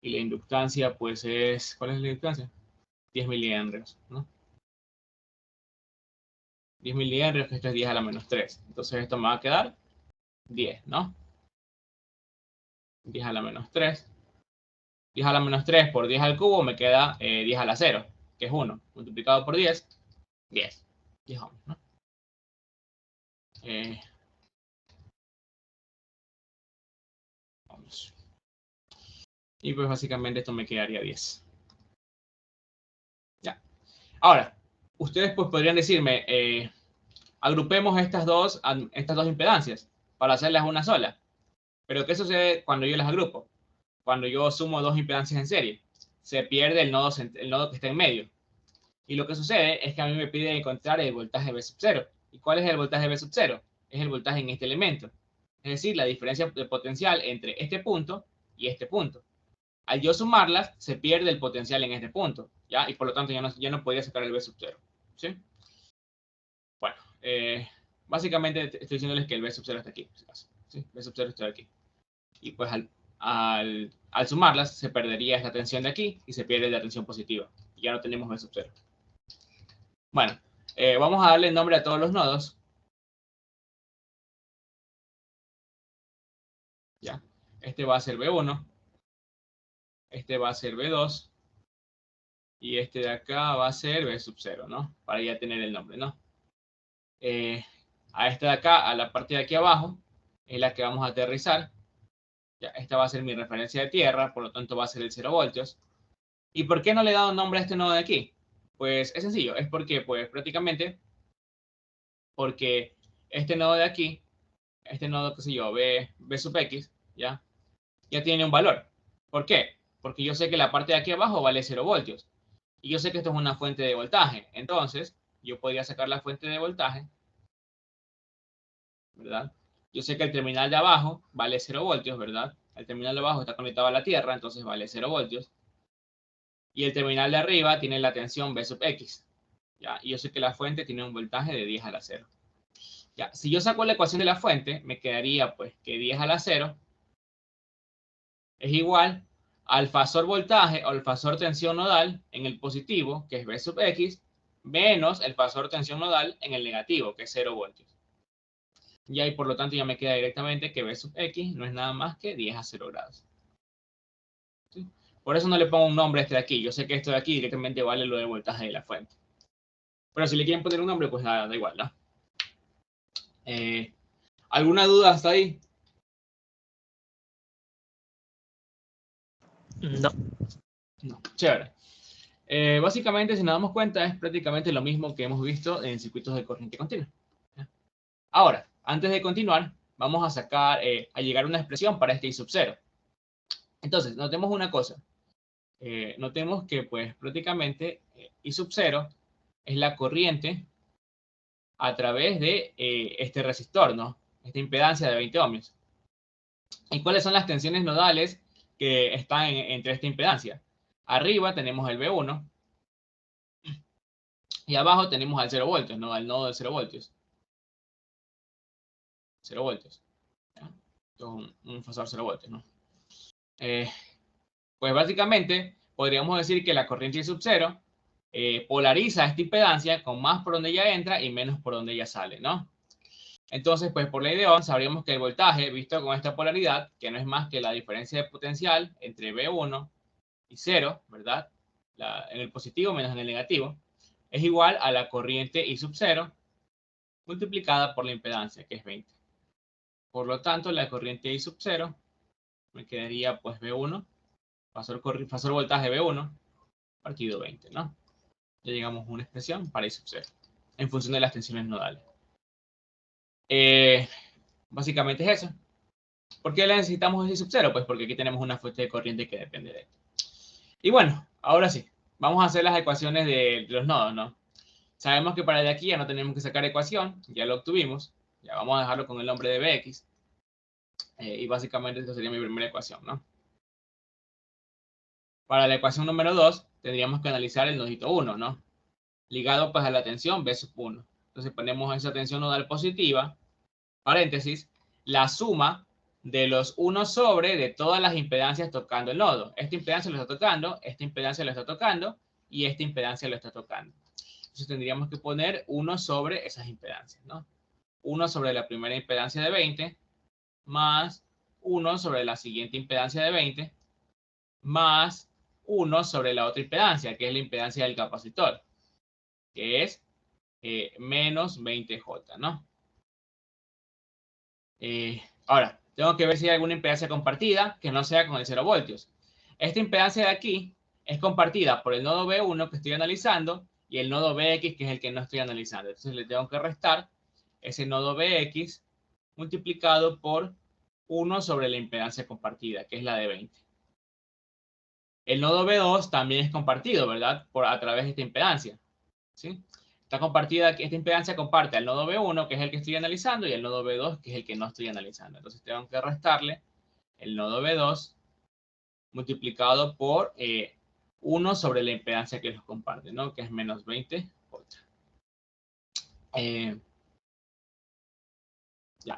y la inductancia pues es, ¿cuál es la inductancia? 10 milihenrios, ¿no? 10 milihenrios, que esto es 10 a la menos 3. Entonces esto me va a quedar 10, ¿no? 10 a la menos 3. 10 a la menos 3 por 10 al cubo me queda 10 a la 0, que es 1. Multiplicado por 10, 10. 10 ohmios, ¿no? Vamos. Y pues básicamente esto me quedaría 10. Ya. Ahora, ustedes pues podrían decirme, agrupemos estas dos impedancias para hacerlas una sola. Pero ¿qué sucede cuando yo las agrupo? Cuando yo sumo dos impedancias en serie. Se pierde el nodo que está en medio. Y lo que sucede es que a mí me pide encontrar el voltaje V sub 0. ¿Y cuál es el voltaje V sub 0? Es el voltaje en este elemento. Es decir, la diferencia de potencial entre este punto y este punto. Al yo sumarlas, se pierde el potencial en este punto, ¿ya? Y por lo tanto ya no podría sacar el V sub 0, ¿sí? Bueno, básicamente estoy diciéndoles que el V sub 0 está aquí, ¿sí? V sub 0 está aquí. Y pues al sumarlas, se perdería esta tensión de aquí y se pierde la tensión positiva. Y ya no tenemos V sub 0. Bueno, vamos a darle nombre a todos los nodos. ¿Ya? Este va a ser V1. Este va a ser V2. Y este de acá va a ser V sub 0, ¿no? Para ya tener el nombre, ¿no? A esta de acá, a la parte de aquí abajo, es la que vamos a aterrizar. Ya, esta va a ser mi referencia de tierra, por lo tanto va a ser el 0 voltios. ¿Y por qué no le he dado nombre a este nodo de aquí? Pues es sencillo, es porque, pues prácticamente, porque este nodo de aquí, este nodo, qué sé yo, V sub X, ¿ya? Ya tiene un valor. ¿Por qué? Porque yo sé que la parte de aquí abajo vale 0 voltios. Y yo sé que esto es una fuente de voltaje. Entonces, yo podría sacar la fuente de voltaje, ¿verdad? Yo sé que el terminal de abajo vale 0 voltios, ¿verdad? El terminal de abajo está conectado a la tierra, entonces vale 0 voltios. Y el terminal de arriba tiene la tensión V sub X. ¿Ya? Y yo sé que la fuente tiene un voltaje de 10 a la 0. ¿Ya? Si yo saco la ecuación de la fuente, me quedaría pues que 10 a la 0 es igual al fasor voltaje o al fasor tensión nodal en el positivo, que es V sub X, menos el fasor tensión nodal en el negativo, que es 0 voltios. Ya, y por lo tanto ya me queda directamente que V sub X no es nada más que 10 a 0 grados. ¿Sí? Por eso no le pongo un nombre a este de aquí. Yo sé que esto de aquí directamente vale lo del voltaje de la fuente. Pero si le quieren poner un nombre, pues nada, da igual, ¿no? ¿Alguna duda hasta ahí? No. No, chévere. Básicamente, si nos damos cuenta, es prácticamente lo mismo que hemos visto en circuitos de corriente continua. Ahora, antes de continuar, vamos a sacar, a llegar a una expresión para este I sub 0. Entonces, notemos una cosa. Notemos que, pues, prácticamente I sub 0 es la corriente a través de este resistor, ¿no? Esta impedancia de 20 ohmios. ¿Y cuáles son las tensiones nodales que están entre esta impedancia? Arriba tenemos el V1 y abajo tenemos al 0 voltios, ¿no? Al nodo de 0 voltios. 0 voltios. ¿Ya? Esto es un fasor 0 voltios, ¿no? Pues básicamente podríamos decir que la corriente I sub 0 polariza esta impedancia con más por donde ella entra y menos por donde ella sale, ¿no? Entonces, pues por ley de Ohm sabríamos que el voltaje visto con esta polaridad, que no es más que la diferencia de potencial entre V1 y 0, ¿verdad? En el positivo menos en el negativo, es igual a la corriente I sub 0 multiplicada por la impedancia, que es 20. Por lo tanto, la corriente I sub 0 me quedaría pues V1, fasor voltaje V1, partido 20, ¿no? Ya llegamos a una expresión para I sub 0, en función de las tensiones nodales. Básicamente es eso. ¿Por qué le necesitamos I sub 0? Pues porque aquí tenemos una fuente de corriente que depende de él. Y bueno, ahora sí, vamos a hacer las ecuaciones de los nodos, ¿no? Sabemos que para de aquí ya no tenemos que sacar ecuación, ya lo obtuvimos. Ya vamos a dejarlo con el nombre de Bx. Y básicamente esta sería mi primera ecuación, ¿no? Para la ecuación número 2, tendríamos que analizar el nodito 1, ¿no? Ligado pues a la tensión B sub 1. Entonces ponemos esa tensión nodal positiva, paréntesis, la suma de los 1 sobre de todas las impedancias tocando el nodo. Esta impedancia lo está tocando, esta impedancia lo está tocando y esta impedancia lo está tocando. Entonces tendríamos que poner 1 sobre esas impedancias, ¿no? 1 sobre la primera impedancia de 20 más 1 sobre la siguiente impedancia de 20 más 1 sobre la otra impedancia, que es la impedancia del capacitor, que es menos 20J, ¿no? Ahora, tengo que ver si hay alguna impedancia compartida que no sea con el 0 voltios. Esta impedancia de aquí es compartida por el nodo B1 que estoy analizando y el nodo Bx que es el que no estoy analizando. Entonces le tengo que restar ese nodo Bx multiplicado por 1 sobre la impedancia compartida, que es la de 20. El nodo B2 también es compartido, ¿verdad? A través de esta impedancia, ¿sí? Está compartida, esta impedancia comparte al nodo B1, que es el que estoy analizando, y el nodo B2, que es el que no estoy analizando. Entonces tengo que restarle el nodo B2 multiplicado por 1 sobre la impedancia que los comparte, ¿no? Que es menos 20 voltios.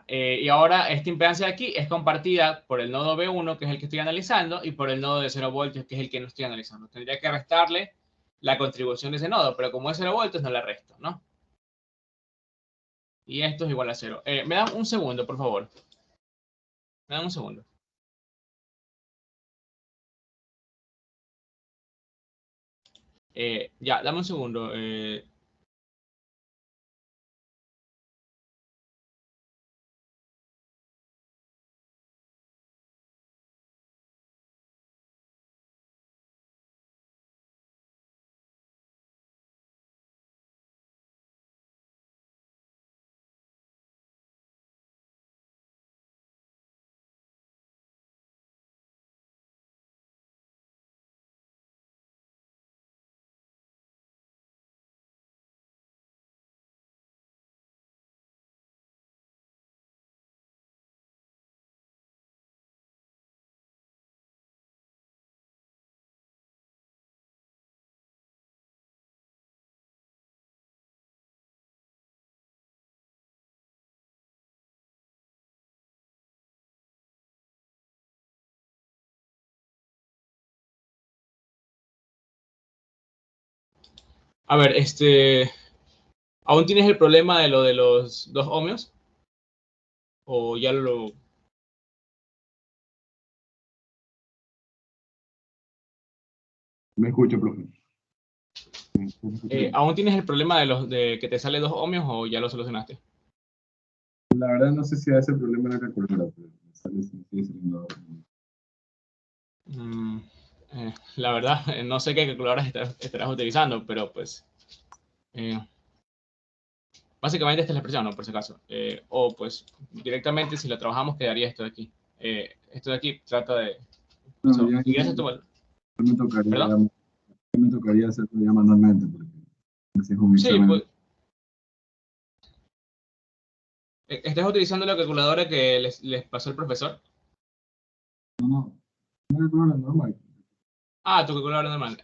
Y ahora esta impedancia de aquí es compartida por el nodo B1, que es el que estoy analizando, y por el nodo de 0 voltios, que es el que no estoy analizando. Tendría que restarle la contribución de ese nodo, pero como es 0 voltios, no le resto, ¿no? Y esto es igual a 0. Me dan un segundo, por favor. Me dan un segundo. Ya, dame un segundo. A ver, ¿aún tienes el problema de lo de los 2 ohmios? ¿O ya lo... Me escucho, profe. ¿Aún tienes el problema de que te sale 2 ohmios o ya lo solucionaste? La verdad no sé si a ese problema en la calculadora, pero me sale, sigue saliendo. Mm, la verdad, no sé qué calculadoras estarás utilizando, pero pues eh, básicamente esta es la expresión, ¿no? Por si acaso. O pues directamente si lo trabajamos quedaría esto de aquí. Esto de aquí trata de... No, ya, si quieres esto, me tocaría, ¿perdón? me tocaría hacerlo ya manualmente, porque ese es un Sí, examen. pues ¿estás utilizando la calculadora que les pasó el profesor? No, no es problema normal. Ah, tu calculadora normal.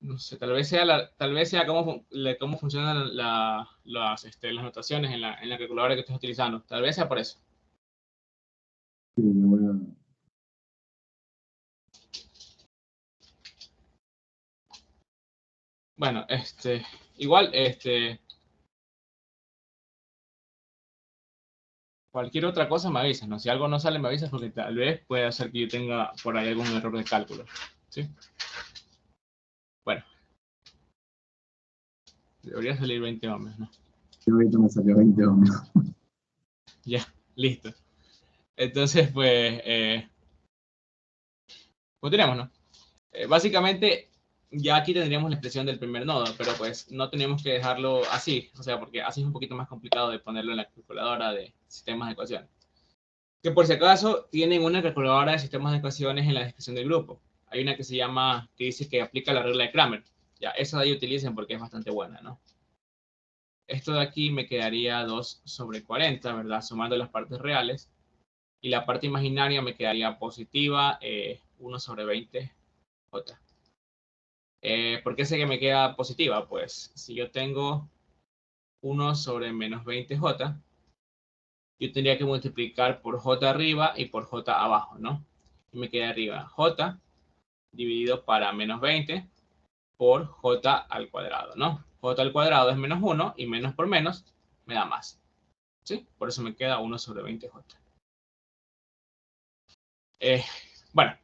No sé, tal vez sea cómo funcionan las notaciones en la calculadora que estés utilizando. Tal vez sea por eso. Sí, yo voy a... Bueno, igual, cualquier otra cosa me avisas, ¿no? Si algo no sale, me avisas porque tal vez puede ser que yo tenga por ahí algún error de cálculo. ¿Sí? Bueno, debería salir 20 ohmios, ¿no? Yo ahorita me salió 20 ohmios. Ya, listo. Entonces, pues tenemos, ¿no? Básicamente, ya aquí tendríamos la expresión del primer nodo, pero pues no tenemos que dejarlo así, o sea, porque así es un poquito más complicado de ponerlo en la calculadora de sistemas de ecuaciones. Que por si acaso tienen una calculadora de sistemas de ecuaciones en la descripción del grupo. Hay una que se llama, que dice que aplica la regla de Kramer. Ya, esa de ahí utilicen porque es bastante buena, ¿no? Esto de aquí me quedaría 2 sobre 40, ¿verdad? Sumando las partes reales. Y la parte imaginaria me quedaría positiva, 1 sobre 20 J. ¿Por qué sé que me queda positiva? Pues si yo tengo 1 sobre menos 20J, yo tendría que multiplicar por J arriba y por J abajo, ¿no? Y me queda arriba J dividido para menos 20 por J al cuadrado, ¿no? J al cuadrado es menos 1 y menos por menos me da más. ¿Sí? Por eso me queda 1 sobre 20J. Bueno,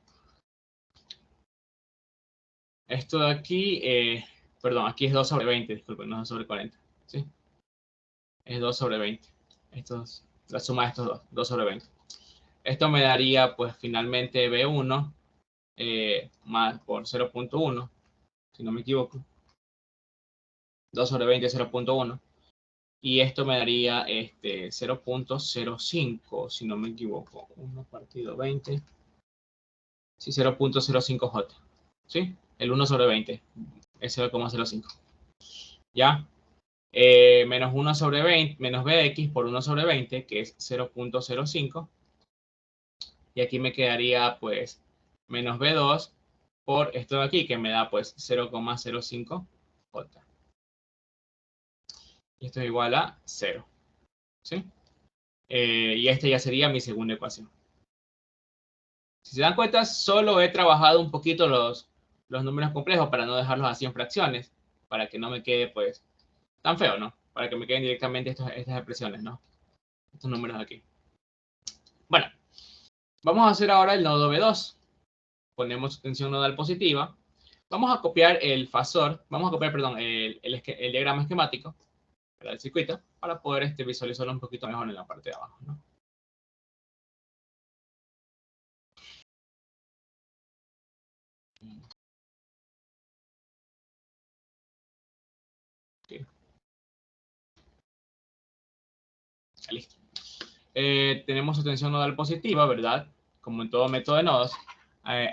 esto de aquí, perdón, aquí es 2 sobre 20, disculpen, no es 2 sobre 40. ¿Sí? Es 2 sobre 20. La suma de estos dos, 2 sobre 20. Esto me daría, pues, finalmente B1 más por 0.1, si no me equivoco. 2 sobre 20 es 0.1. Y esto me daría 0.05, si no me equivoco. 1 partido 20. Sí, 0.05J. ¿Sí? El 1 sobre 20 es 0,05. ¿Ya? Menos 1 sobre 20, menos Bx por 1 sobre 20, que es 0.05. Y aquí me quedaría, pues, menos B2 por esto de aquí, que me da, pues, 0,05J. Y esto es igual a 0. ¿Sí? Y esta ya sería mi segunda ecuación. Si se dan cuenta, solo he trabajado un poquito los números complejos para no dejarlos así en fracciones, para que no me quede, pues, tan feo, ¿no? Para que me queden directamente estas expresiones, ¿no? Estos números de aquí. Bueno, vamos a hacer ahora el nodo B2. Ponemos tensión nodal positiva. Vamos a copiar el fasor, vamos a copiar, perdón, el diagrama esquemático del circuito para poder visualizarlo un poquito mejor en la parte de abajo, ¿no? Okay. Listo. Tenemos tensión nodal positiva, ¿verdad? Como en todo método de nodos.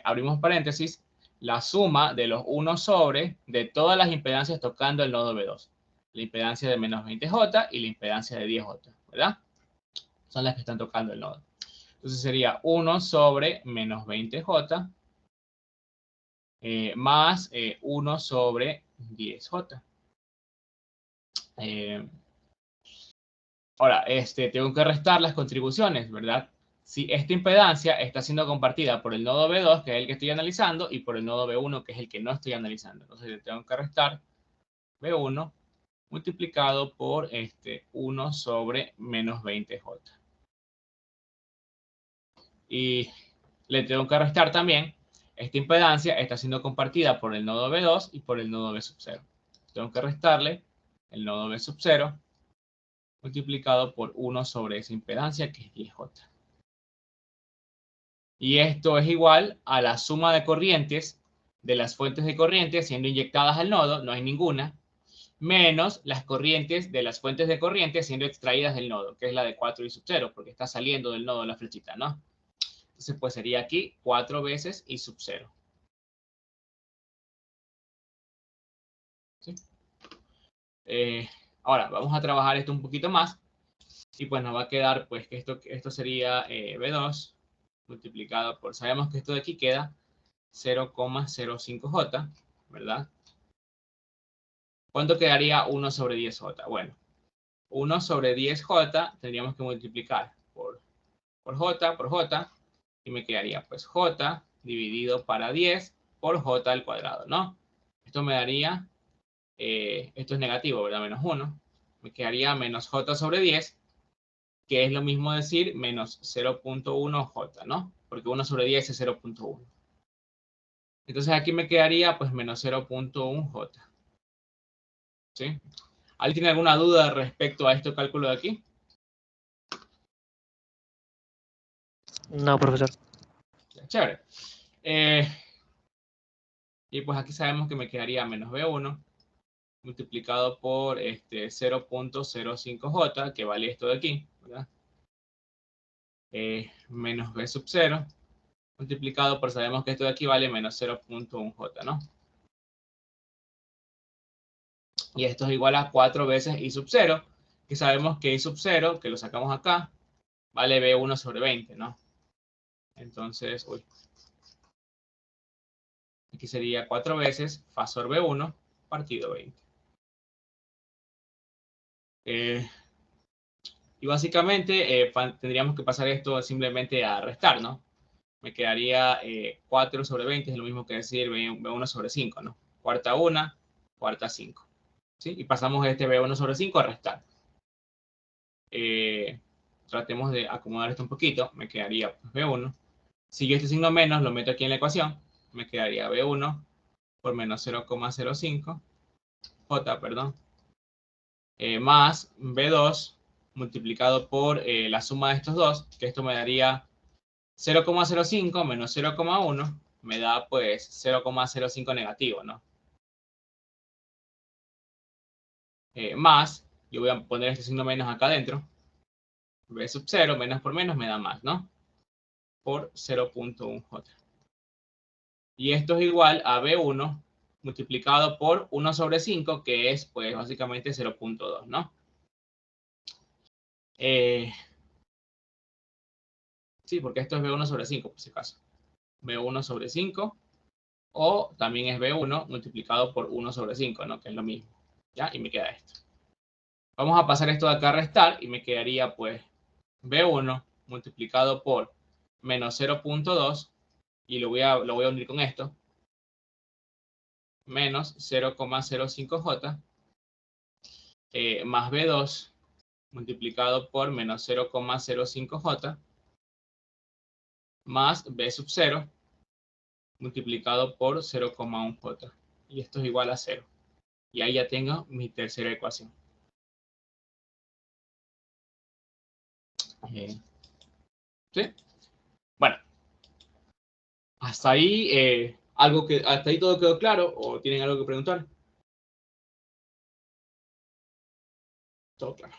Abrimos paréntesis, la suma de los 1 sobre de todas las impedancias tocando el nodo B2. La impedancia de menos 20J y la impedancia de 10J, ¿verdad? Son las que están tocando el nodo. Entonces sería 1 sobre menos 20J más 1 sobre 10J. Ahora, tengo que restar las contribuciones, ¿verdad? Si esta impedancia está siendo compartida por el nodo B2, que es el que estoy analizando, y por el nodo B1, que es el que no estoy analizando. Entonces, le tengo que restar B1 multiplicado por 1 sobre menos 20J. Y le tengo que restar también esta impedancia está siendo compartida por el nodo B2 y por el nodo B sub 0. Tengo que restarle el nodo B sub 0 multiplicado por 1 sobre esa impedancia, que es 10J. Y esto es igual a la suma de corrientes de las fuentes de corriente siendo inyectadas al nodo, no hay ninguna, menos las corrientes de las fuentes de corriente siendo extraídas del nodo, que es la de 4 I sub 0, porque está saliendo del nodo la flechita, ¿no? Entonces, pues sería aquí 4 veces I sub 0. ¿Sí? Ahora, vamos a trabajar esto un poquito más. Y pues nos va a quedar, pues, que esto sería B2 multiplicado por, sabemos que esto de aquí queda 0,05J, ¿verdad? ¿Cuánto quedaría 1 sobre 10J? Bueno, 1 sobre 10J tendríamos que multiplicar por J, y me quedaría, pues, J dividido para 10 por J al cuadrado, ¿no? Esto me daría, esto es negativo, ¿verdad? Menos 1. Me quedaría menos J sobre 10, que es lo mismo decir menos 0.1J, ¿no? Porque 1 sobre 10 es 0.1. Entonces aquí me quedaría pues menos 0.1J. ¿Sí? ¿Alguien tiene alguna duda respecto a este cálculo de aquí? No, profesor. Chévere. Y pues aquí sabemos que me quedaría menos B1 multiplicado por 0.05J, que vale esto de aquí, ¿verdad? Menos B sub 0 multiplicado por, sabemos que esto de aquí vale menos 0.1J, ¿no? Y esto es igual a 4 veces I sub 0, que sabemos que I sub 0, que lo sacamos acá, vale B1 sobre 20, ¿no? Entonces, aquí sería 4 veces Fa sobre B1 partido 20. Y básicamente tendríamos que pasar esto simplemente a restar, ¿no? Me quedaría 4 sobre 20, es lo mismo que decir B1 sobre 5, ¿no? Cuarta 1, cuarta 5. ¿Sí? Y pasamos este B1 sobre 5 a restar. Tratemos de acomodar esto un poquito. Me quedaría pues, B1. Si yo este signo menos lo meto aquí en la ecuación, me quedaría B1 por menos 0,05 J, perdón, más B2 multiplicado por la suma de estos dos, que esto me daría 0,05 menos 0,1, me da pues 0,05 negativo, ¿no? Más, yo voy a poner este signo menos acá adentro, B sub 0 menos por menos me da más, ¿no? Por 0.1J. Y esto es igual a B1 multiplicado por 1 sobre 5, que es pues básicamente 0.2, ¿no? Sí, porque esto es B1 sobre 5, por si acaso. B1 sobre 5, o también es B1 multiplicado por 1 sobre 5, ¿no? Que es lo mismo, ¿ya? Y me queda esto. Vamos a pasar esto de acá a restar y me quedaría pues B1 multiplicado por menos 0.2, y lo voy a unir con esto, menos 0,05J, más B2 multiplicado por menos 0,05J, más B sub 0 multiplicado por 0,1J. Y esto es igual a 0. Y ahí ya tengo mi tercera ecuación. ¿Sí? Bueno, hasta ahí, hasta ahí todo quedó claro, o tienen algo que preguntar. Todo claro.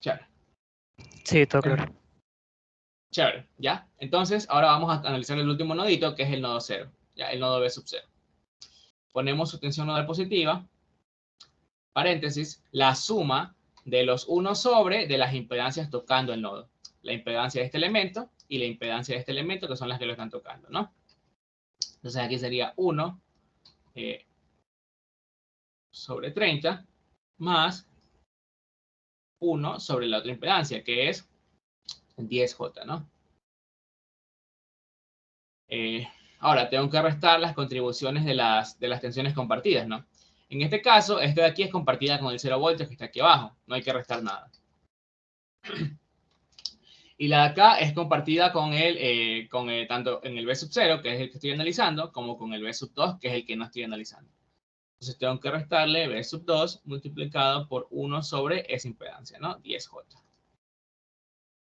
Chévere. Sí, todo claro. Chévere, ¿ya? Entonces, ahora vamos a analizar el último nodito, que es el nodo 0, ¿ya? El nodo B sub 0. Ponemos su tensión nodal positiva, paréntesis, la suma de los 1 sobre de las impedancias tocando el nodo. La impedancia de este elemento y la impedancia de este elemento, que son las que lo están tocando, ¿no? Entonces aquí sería 1 sobre 30 más 1 sobre la otra impedancia, que es 10J, ¿no? Ahora, tengo que restar las contribuciones de las tensiones compartidas, ¿no? En este caso, esta de aquí es compartida con el 0 voltios que está aquí abajo. No hay que restar nada. Y la de acá es compartida con tanto en el B sub 0, que es el que estoy analizando, como con el B sub 2, que es el que no estoy analizando. Entonces tengo que restarle B sub 2 multiplicado por 1 sobre esa impedancia, ¿no? 10J.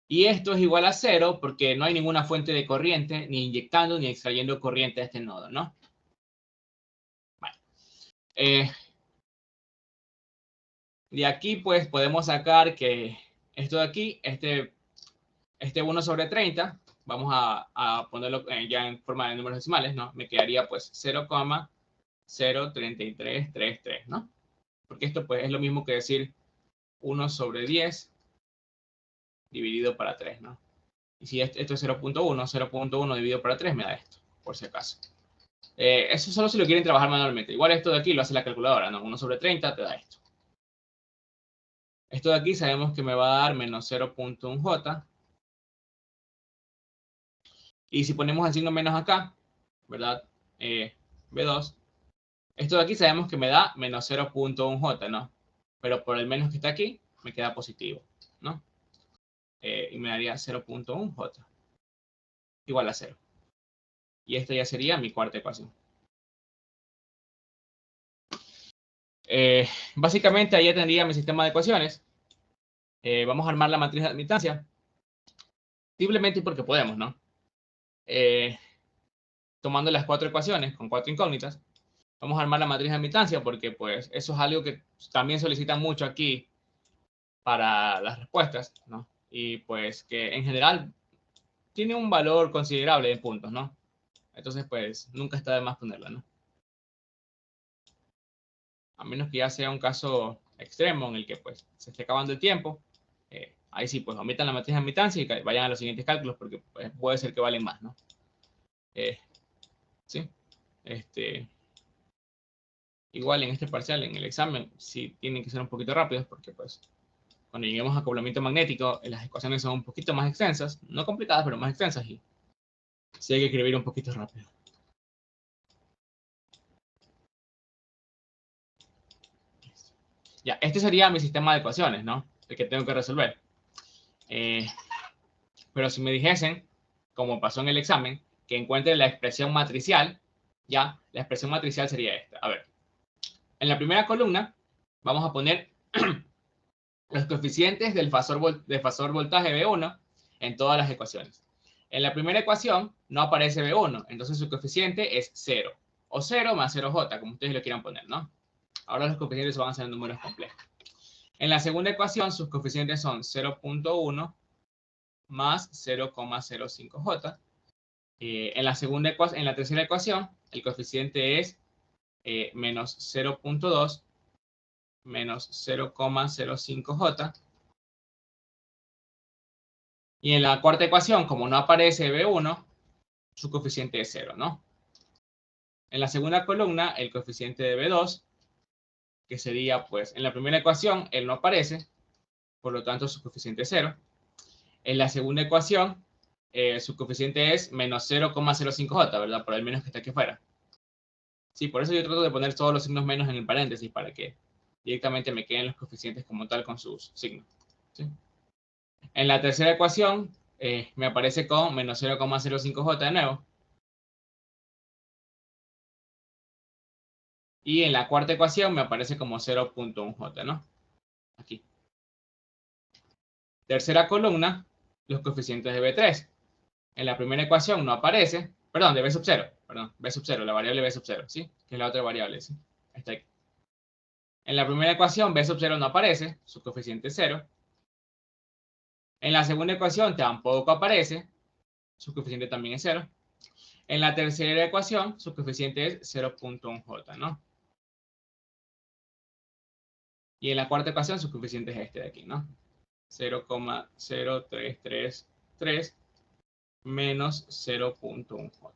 Y esto es igual a 0 porque no hay ninguna fuente de corriente, ni inyectando ni extrayendo corriente a este nodo, ¿no? Bueno. De aquí, pues, podemos sacar que esto de aquí, este 1 sobre 30, vamos a ponerlo ya en forma de números decimales, ¿no? Me quedaría, pues, 0,03333, ¿no? Porque esto, pues, es lo mismo que decir 1 sobre 10 dividido para 3, ¿no? Y si esto es 0.1, 0.1 dividido para 3 me da esto, por si acaso. Eso solo si lo quieren trabajar manualmente. Igual esto de aquí lo hace la calculadora, ¿no? 1 sobre 30 te da esto. Esto de aquí sabemos que me va a dar menos 0.1J. Y si ponemos el signo menos acá, ¿verdad? B2. Esto de aquí sabemos que me da menos 0.1J, ¿no? Pero por el menos que está aquí, me queda positivo, ¿no? Y me daría 0.1J igual a 0. Y esta ya sería mi cuarta ecuación. Básicamente ahí ya tendría mi sistema de ecuaciones. Vamos a armar la matriz de admitancia. Simplemente porque podemos, ¿no? Tomando las 4 ecuaciones con 4 incógnitas, vamos a armar la matriz de admitancia porque pues eso es algo que también solicitan mucho aquí para las respuestas, ¿no? Y pues que en general tiene un valor considerable en puntos, ¿no? Entonces pues nunca está de más ponerla, ¿no? A menos que ya sea un caso extremo en el que pues se esté acabando el tiempo, ahí sí pues omitan la matriz de admitancia y vayan a los siguientes cálculos porque pues, puede ser que valen más, ¿no? Sí, igual en este parcial, en el examen, sí tienen que ser un poquito rápidos porque pues cuando lleguemos a acoplamiento magnético, las ecuaciones son un poquito más extensas, no complicadas, pero más extensas y sí hay que escribir un poquito rápido. Ya, este sería mi sistema de ecuaciones, ¿no? El que tengo que resolver. Pero si me dijesen, como pasó en el examen, que encuentre la expresión matricial, ya, la expresión matricial sería esta. A ver, en la primera columna vamos a poner los coeficientes del fasor voltaje B1 en todas las ecuaciones. En la primera ecuación no aparece B1, entonces su coeficiente es 0. O 0 más 0J, como ustedes lo quieran poner, ¿no? Ahora los coeficientes van a ser números complejos. En la segunda ecuación sus coeficientes son 0.1 más 0,05J. En la tercera ecuación el coeficiente es menos 0.2 menos 0,05J. Y en la cuarta ecuación, como no aparece B1, su coeficiente es 0, ¿no? En la segunda columna, el coeficiente de B2, que sería, pues, en la primera ecuación, él no aparece, por lo tanto, su coeficiente es 0. En la segunda ecuación, su coeficiente es menos 0,05J, ¿verdad? Por el menos que está aquí afuera. Sí, por eso yo trato de poner todos los signos menos en el paréntesis, para que directamente me queden los coeficientes como tal con sus signos. ¿Sí? En la tercera ecuación, me aparece con menos 0,05J de nuevo. Y en la cuarta ecuación me aparece como 0.1J, ¿no? Aquí. Tercera columna, los coeficientes de B3. En la primera ecuación no aparece, perdón, de B sub 0, perdón, B sub 0, la variable B sub 0, ¿sí? Que es la otra variable, ¿sí? Está aquí. En la primera ecuación B sub 0 no aparece, su coeficiente es 0. En la segunda ecuación tampoco aparece, su coeficiente también es 0. En la tercera ecuación, su coeficiente es 0.1J, ¿no? Y en la cuarta ecuación, su coeficiente es este de aquí, ¿no? 0,0333 menos 0.1J.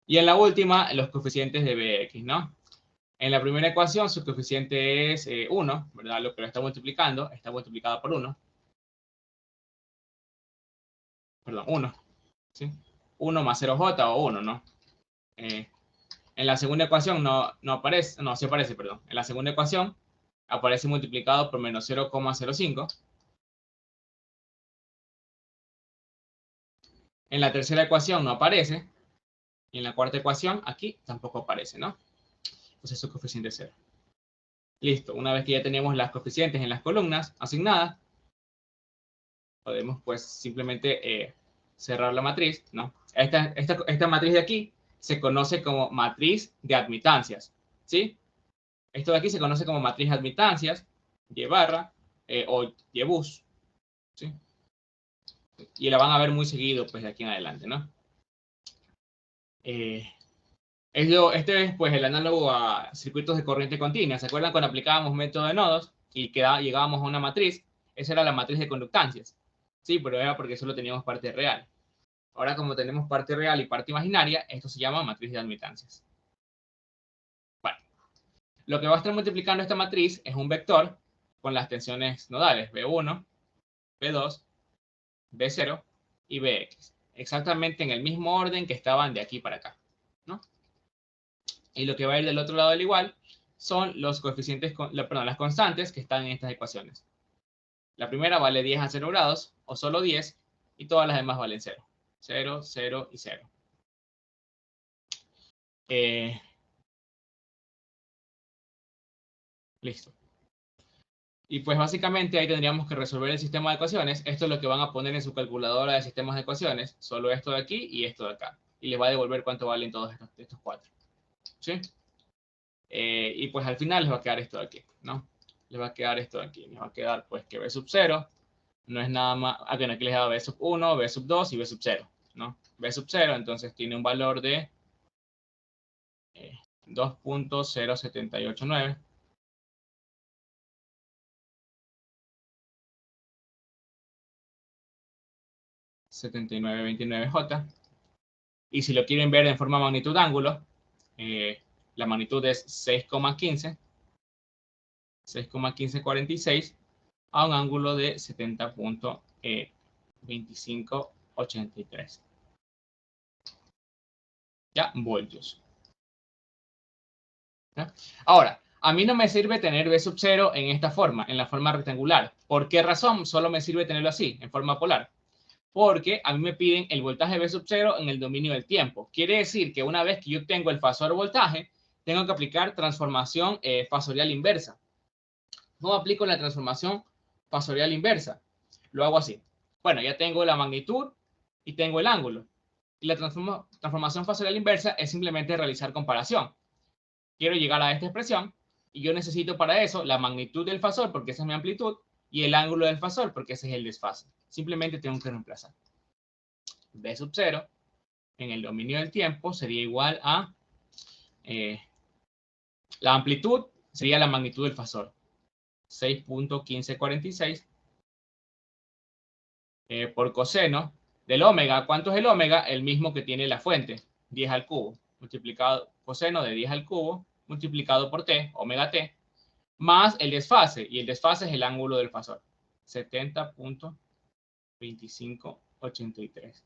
Y en la última, los coeficientes de Bx, ¿no? En la primera ecuación, su coeficiente es 1, ¿verdad? Lo que lo está multiplicando, está multiplicado por 1. Perdón, 1. ¿Sí? 1 más 0J o 1, ¿no? En la segunda ecuación no aparece, no, sí aparece, perdón. En la segunda ecuación aparece multiplicado por menos 0,05. En la tercera ecuación no aparece. Y en la cuarta ecuación, aquí tampoco aparece, ¿no? Entonces eso es coeficiente 0. Listo. Una vez que ya tenemos las coeficientes en las columnas asignadas, podemos pues simplemente cerrar la matriz, ¿no? Esta matriz de aquí se conoce como matriz de admitancias, ¿sí? Esto de aquí se conoce como matriz de admitancias, Y barra o Y bus, ¿sí? Y la van a ver muy seguido pues de aquí en adelante, ¿no? Este es pues el análogo a circuitos de corriente continua. ¿Se acuerdan cuando aplicábamos método de nodos y llegábamos a una matriz? Esa era la matriz de conductancias. Sí, pero era porque solo teníamos parte real. Ahora como tenemos parte real y parte imaginaria, esto se llama matriz de admitancias. Bueno, lo que va a estar multiplicando esta matriz es un vector con las tensiones nodales B1, B2, B0 y Bx. Exactamente en el mismo orden que estaban de aquí para acá, ¿no? Y lo que va a ir del otro lado del igual son los coeficientes, las constantes que están en estas ecuaciones. La primera vale 10 a 0 grados, o solo 10, y todas las demás valen 0. 0, 0 y 0. Listo. Y pues básicamente ahí tendríamos que resolver el sistema de ecuaciones. Esto es lo que van a poner en su calculadora de sistemas de ecuaciones. Solo esto de aquí y esto de acá. Y les va a devolver cuánto valen todos estos cuatro. ¿Sí? Y pues al final les va a quedar esto de aquí, ¿no? Les va a quedar esto de aquí. Les va a quedar pues que B sub 0 no es nada más... Bueno, aquí les da B sub 1, B sub 2 y B sub 0, ¿no? B sub 0 entonces tiene un valor de 2.0789. $79.29J. Y si lo quieren ver en forma magnitud-ángulo, la magnitud es 6,15, 6,1546 a un ángulo de 70.2583. ¿Ya? Voltios. ¿Ya? Ahora, a mí no me sirve tener B sub 0 en esta forma, en la forma rectangular. ¿Por qué razón? Solo me sirve tenerlo así, en forma polar. Porque a mí me piden el voltaje B sub 0 en el dominio del tiempo. Quiere decir que una vez que yo tengo el fasor voltaje, tengo que aplicar transformación fasorial inversa. ¿Cómo aplico la transformación fasorial inversa? Lo hago así. Bueno, ya tengo la magnitud y tengo el ángulo. Y la transformación fasorial inversa es simplemente realizar comparación. Quiero llegar a esta expresión y yo necesito para eso la magnitud del fasor, porque esa es mi amplitud, y el ángulo del fasor, porque ese es el desfase. Simplemente tengo que reemplazar. B sub 0 en el dominio del tiempo sería igual a la amplitud sería la magnitud del fasor. 6.1546 por coseno del omega. ¿Cuánto es el omega? El mismo que tiene la fuente, 10 al cubo, multiplicado coseno de 10 al cubo, multiplicado por t, omega t, más el desfase, y el desfase es el ángulo del fasor, 70.2583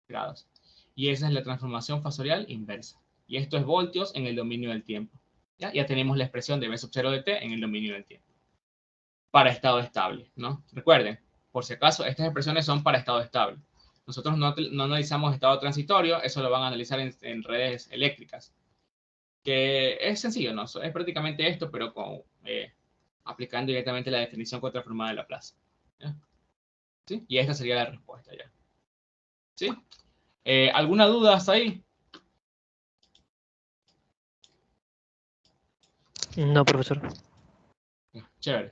grados. Y esa es la transformación fasorial inversa. Y esto es voltios en el dominio del tiempo. Ya tenemos la expresión de B sub 0 de t en el dominio del tiempo. Para estado estable, ¿no? Recuerden, por si acaso, estas expresiones son para estado estable. Nosotros no analizamos estado transitorio, eso lo van a analizar en redes eléctricas. Que es sencillo, ¿no? Es prácticamente esto, pero aplicando directamente la definición transformada de Laplace. ¿Ya? ¿Sí? Y esta sería la respuesta ya. ¿Sí? ¿Alguna duda hasta ahí? No, profesor. Chévere.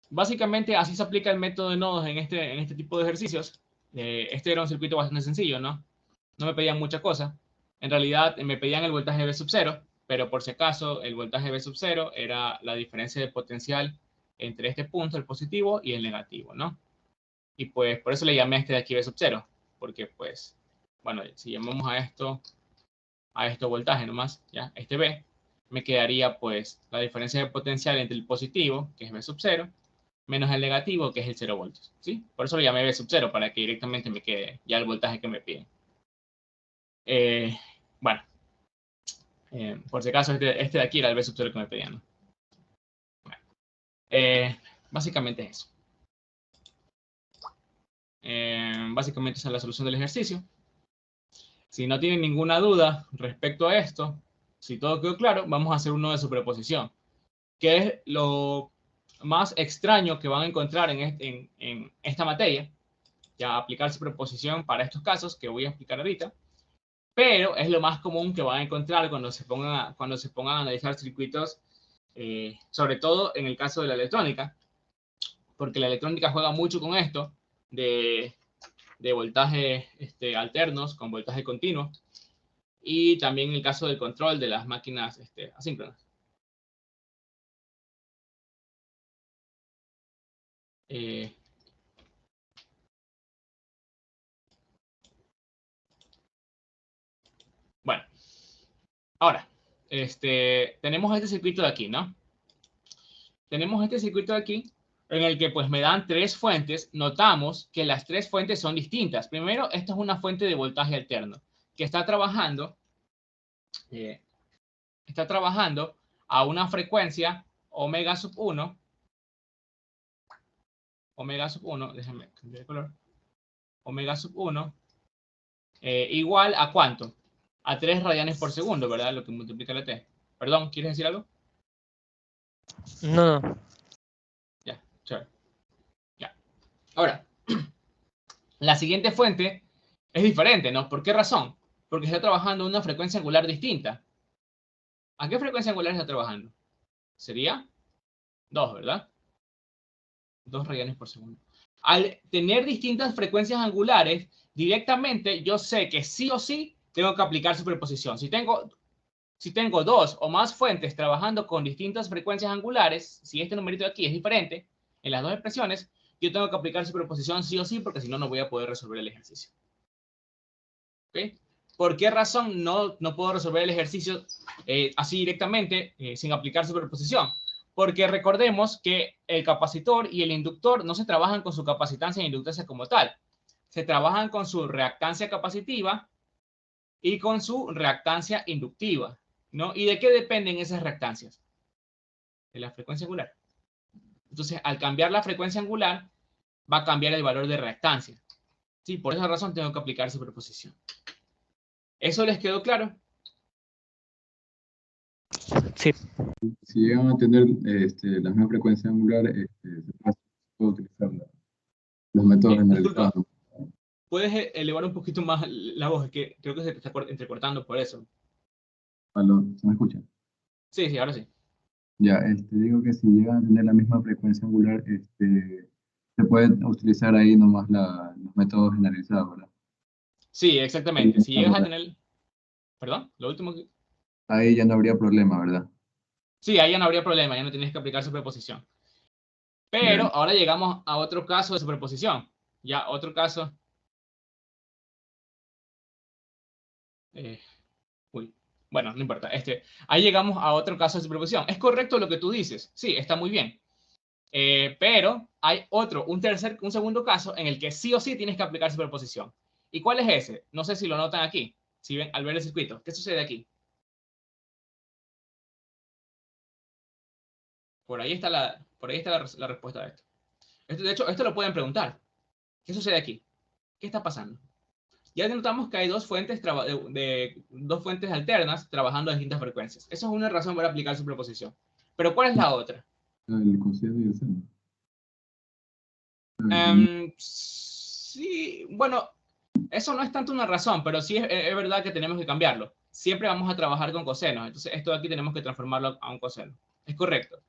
Básicamente así se aplica el método de nodos en este tipo de ejercicios. Este era un circuito bastante sencillo, ¿no? No me pedían mucha cosa. En realidad me pedían el voltaje B sub 0, pero por si acaso el voltaje B sub 0 era la diferencia de potencial entre este punto, el positivo, y el negativo, ¿no? Y pues por eso le llamé a este de aquí B sub 0, porque pues, bueno, si llamamos a esto voltaje nomás, ¿ya? Este B, me quedaría pues la diferencia de potencial entre el positivo, que es B sub 0, menos el negativo, que es el 0 voltios, ¿sí? Por eso lo llamé B sub 0, para que directamente me quede ya el voltaje que me piden. Bueno, por si acaso este de aquí era el B sub 0 que me pedían, ¿no? Bueno, básicamente es eso. Básicamente esa es la solución del ejercicio. Si no tienen ninguna duda respecto a esto, si todo quedó claro, vamos a hacer uno de superposición, que es lo más extraño que van a encontrar en esta materia, ya aplicar superposición para estos casos que voy a explicar ahorita, pero es lo más común que van a encontrar cuando se pongan a analizar circuitos, sobre todo en el caso de la electrónica, porque la electrónica juega mucho con esto de voltaje alternos con voltaje continuo, y también el caso del control de las máquinas asíncronas. Bueno, ahora, tenemos este circuito de aquí, ¿no? Tenemos este circuito de aquí en el que pues me dan tres fuentes. Notamos que las tres fuentes son distintas. Primero, esta es una fuente de voltaje alterno que está trabajando a una frecuencia omega sub 1, déjame cambiar de color, omega sub 1, igual a ¿cuánto? A 3 radianes por segundo, ¿verdad? Lo que multiplica la T. Perdón, ¿quieres decir algo? No. Ya, chévere. Ya. Ahora, la siguiente fuente es diferente, ¿no? ¿Por qué razón? Porque está trabajando a una frecuencia angular distinta. ¿A qué frecuencia angular está trabajando? Sería 2, ¿verdad? 2 radianes por segundo. Al tener distintas frecuencias angulares, directamente yo sé que sí o sí tengo que aplicar superposición. Si tengo dos o más fuentes trabajando con distintas frecuencias angulares, si este numerito de aquí es diferente en las dos expresiones, yo tengo que aplicar superposición sí o sí, porque si no, no voy a poder resolver el ejercicio. ¿Okay? ¿Por qué razón no puedo resolver el ejercicio así directamente sin aplicar superposición? Porque recordemos que el capacitor y el inductor no se trabajan con su capacitancia e inductancia como tal. Se trabajan con su reactancia capacitiva y con su reactancia inductiva, ¿no? ¿Y de qué dependen esas reactancias? De la frecuencia angular. Entonces, al cambiar la frecuencia angular, va a cambiar el valor de reactancia. Sí, por esa razón tengo que aplicar superposición. ¿Eso les quedó claro? Sí. Si llegan a tener la misma frecuencia angular, se puede utilizar los métodos generalizados. ¿Puedes elevar un poquito más la voz? Que creo que se te está entrecortando por eso. ¿Aló? ¿Se me escucha? Sí, ahora sí. Ya, digo que si llegan a tener la misma frecuencia angular, se pueden utilizar ahí nomás los métodos generalizados, ¿verdad? Sí, exactamente. Si llegas a tener... Perdón, lo último que... Ahí ya no habría problema, ¿verdad? Sí, ahí ya no habría problema, ya no tienes que aplicar superposición. Pero ahora llegamos a otro caso de superposición. Ya, otro caso... Bueno, no importa. Ahí llegamos a otro caso de superposición. ¿Es correcto lo que tú dices? Sí, está muy bien. Pero hay un segundo caso en el que sí o sí tienes que aplicar superposición. ¿Y cuál es ese? No sé si lo notan aquí, si ven al ver el circuito. ¿Qué sucede aquí? Por ahí está la respuesta a esto. De hecho, esto lo pueden preguntar. ¿Qué sucede aquí? ¿Qué está pasando? Ya notamos que hay dos fuentes alternas trabajando a distintas frecuencias. Eso es una razón para aplicar superposición. Pero ¿cuál es la otra? El coseno y el seno. Sí, bueno, eso no es tanto una razón, pero sí es verdad que tenemos que cambiarlo. Siempre vamos a trabajar con cosenos, entonces esto de aquí tenemos que transformarlo a un coseno. Es correcto.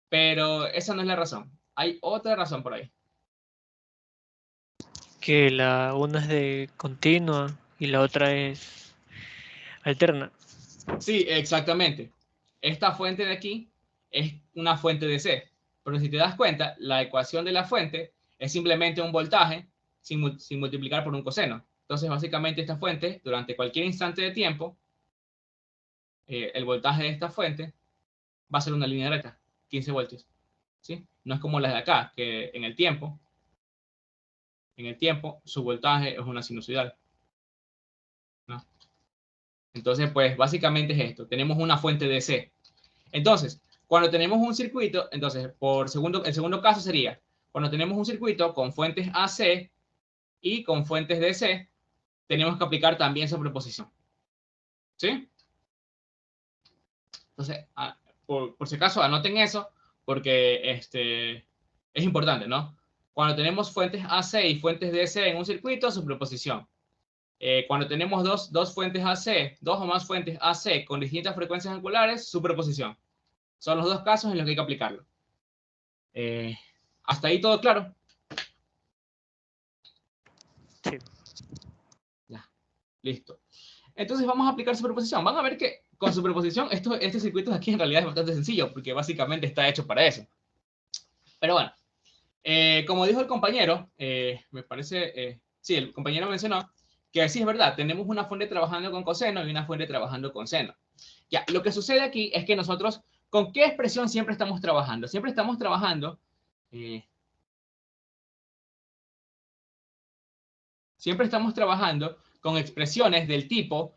Pero esa no es la razón. Hay otra razón por ahí. Que la una es de continua y la otra es alterna. Sí, exactamente. Esta fuente de aquí es una fuente de C. Pero si te das cuenta, la ecuación de la fuente es simplemente un voltaje sin multiplicar por un coseno. Entonces, básicamente, esta fuente, durante cualquier instante de tiempo, el voltaje de esta fuente va a ser una línea recta, 15 voltios. ¿Sí? No es como las de acá, que en el tiempo, su voltaje es una sinusoidal. ¿No? Entonces, pues, básicamente es esto. Tenemos una fuente de C. Entonces, cuando tenemos un circuito, entonces, el segundo caso sería, cuando tenemos un circuito con fuentes AC y con fuentes DC tenemos que aplicar también superposición. ¿Sí? Entonces, por si acaso, anoten eso, porque es importante, ¿no? Cuando tenemos fuentes AC y fuentes DC en un circuito, superposición. Cuando tenemos dos fuentes AC, dos o más fuentes AC con distintas frecuencias angulares, superposición. Son los dos casos en los que hay que aplicarlo. ¿Hasta ahí todo claro? Sí. Ya, listo. Entonces vamos a aplicar superposición. Van a ver que con superposición este circuito de aquí en realidad es bastante sencillo, porque básicamente está hecho para eso. Pero bueno, como dijo el compañero, me parece, sí, el compañero mencionó que sí es verdad, tenemos una fuente trabajando con coseno y una fuente trabajando con seno. Ya, lo que sucede aquí es que nosotros, ¿con qué expresión siempre estamos trabajando? Siempre estamos trabajando, con expresiones del tipo,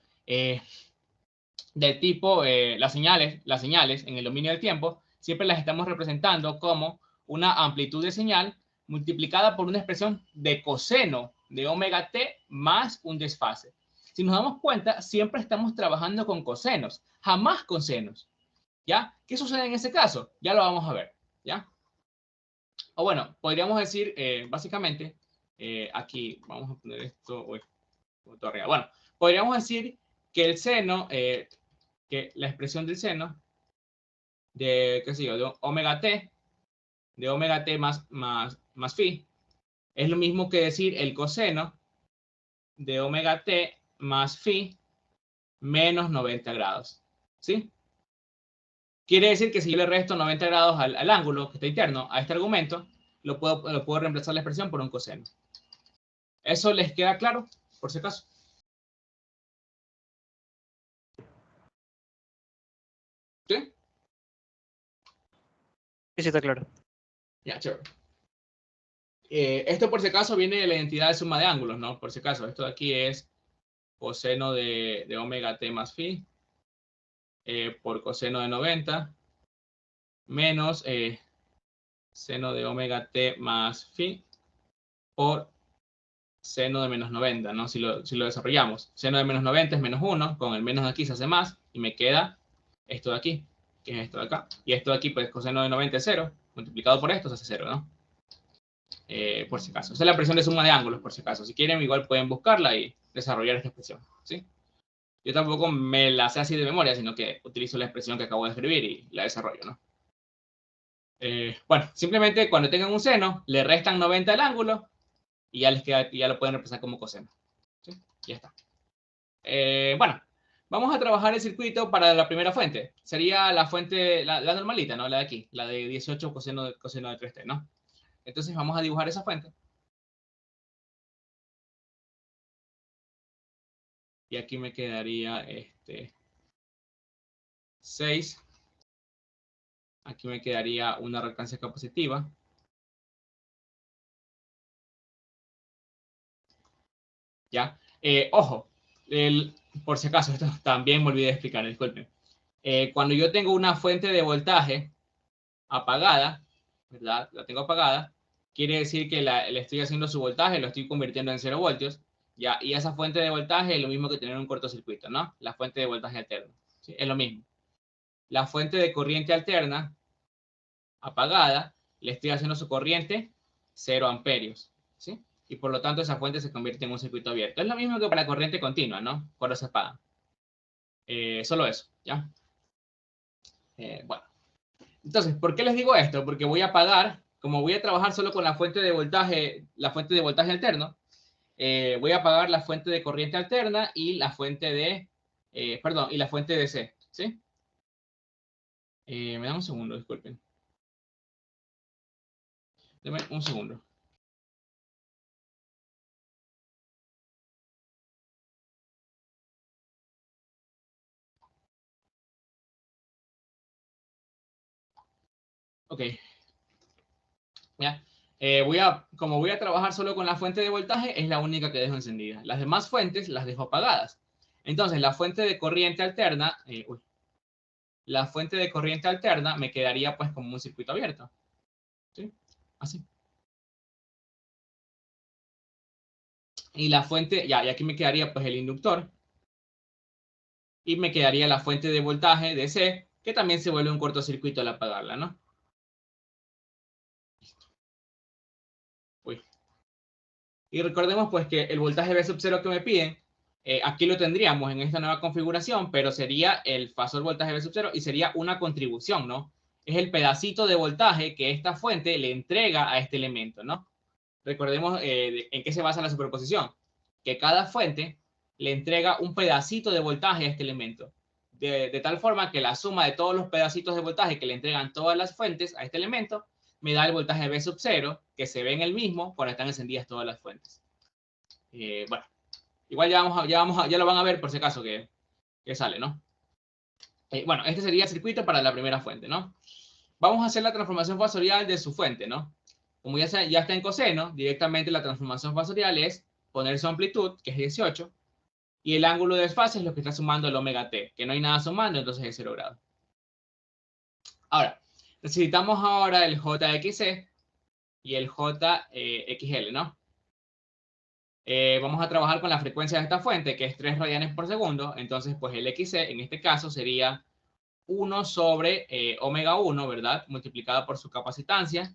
las señales en el dominio del tiempo, siempre las estamos representando como una amplitud de señal multiplicada por una expresión de coseno de omega t más un desfase. Si nos damos cuenta, siempre estamos trabajando con cosenos, jamás con senos. ¿Ya? ¿Qué sucede en ese caso? Ya lo vamos a ver. ¿Ya? O bueno, podríamos decir, básicamente, aquí vamos a poner esto, arriba. Bueno, podríamos decir que el seno, que la expresión del seno de, qué sé yo, de omega t más phi, es lo mismo que decir el coseno de omega t más phi menos 90 grados. ¿Sí? Quiere decir que si yo le resto 90 grados al ángulo que está interno a este argumento, lo puedo reemplazar la expresión por un coseno. ¿Eso les queda claro? Por si acaso. ¿Sí? Sí, sí, está claro. Ya, chévere. Esto por si acaso viene de la identidad de suma de ángulos, ¿no? Por si acaso, esto de aquí es coseno de omega t más phi por coseno de 90 menos seno de omega t más phi por seno de menos 90, ¿no? Si lo desarrollamos. Seno de menos 90 es menos 1, con el menos de aquí se hace más, y me queda esto de aquí, que es esto de acá. Y esto de aquí, pues coseno de 90 es 0, multiplicado por esto se hace 0, ¿no? Por si acaso. Esa es la expresión de suma de ángulos, por si acaso. Si quieren, igual pueden buscarla y desarrollar esta expresión, ¿sí? Yo tampoco me la sé así de memoria, sino que utilizo la expresión que acabo de escribir y la desarrollo, ¿no? Bueno, simplemente cuando tengan un seno, le restan 90 al ángulo y ya les queda, ya lo pueden representar como coseno. ¿Sí? Ya está. Bueno, vamos a trabajar el circuito para la primera fuente. Sería la fuente, la normalita, ¿no? La de aquí, la de 18 coseno de 3t, ¿no? Entonces vamos a dibujar esa fuente. Y aquí me quedaría 6. Aquí me quedaría una reactancia capacitiva. ¿Ya? Ojo, por si acaso, esto también me olvidé de explicar, disculpen. Cuando yo tengo una fuente de voltaje apagada, ¿verdad? La tengo apagada, quiere decir que le estoy haciendo su voltaje, lo estoy convirtiendo en 0 voltios, ¿ya? Y esa fuente de voltaje es lo mismo que tener un cortocircuito, ¿no? La fuente de voltaje alterno, ¿sí? Es lo mismo. La fuente de corriente alterna apagada, le estoy haciendo su corriente 0 amperios, ¿sí? Y por lo tanto esa fuente se convierte en un circuito abierto. Es lo mismo que para la corriente continua, ¿no? Cuando se apaga. Solo eso, ¿ya? Bueno. Entonces, ¿por qué les digo esto? Porque voy a apagar, como voy a trabajar solo con la fuente de voltaje alterno, voy a apagar la fuente de corriente alterna y la fuente de, y la fuente de C, ¿sí? Me dan un segundo, disculpen. Deme un segundo. Ok. ¿Ya? Como voy a trabajar solo con la fuente de voltaje, es la única que dejo encendida. Las demás fuentes las dejo apagadas. Entonces, la fuente de corriente alterna, la fuente de corriente alterna me quedaría pues como un circuito abierto. ¿Sí? Así. Y la fuente, ya, y aquí me quedaría pues el inductor. Y me quedaría la fuente de voltaje DC, que también se vuelve un cortocircuito al apagarla, ¿no? Uy. Y recordemos pues que el voltaje V sub 0 que me piden, aquí lo tendríamos en esta nueva configuración, pero sería el fasor voltaje V sub 0 y sería una contribución, ¿no? Es el pedacito de voltaje que esta fuente le entrega a este elemento, ¿no? Recordemos en qué se basa la superposición, que cada fuente le entrega un pedacito de voltaje a este elemento, de tal forma que la suma de todos los pedacitos de voltaje que le entregan todas las fuentes a este elemento me da el voltaje V sub 0, que se ve en el mismo cuando están encendidas todas las fuentes. Bueno, igual ya lo van a ver por si acaso que sale, ¿no? Bueno, este sería el circuito para la primera fuente, ¿no? Vamos a hacer la transformación fasorial de su fuente, ¿no? Como ya está en coseno, directamente la transformación fasorial es poner su amplitud, que es 18, y el ángulo de desfase es lo que está sumando el omega t, que no hay nada sumando, entonces es 0 grados. Ahora, necesitamos ahora el JXC y el JXL, ¿no? Vamos a trabajar con la frecuencia de esta fuente, que es 3 radianes por segundo, entonces pues el XC en este caso sería 1 sobre omega 1, ¿verdad? Multiplicada por su capacitancia.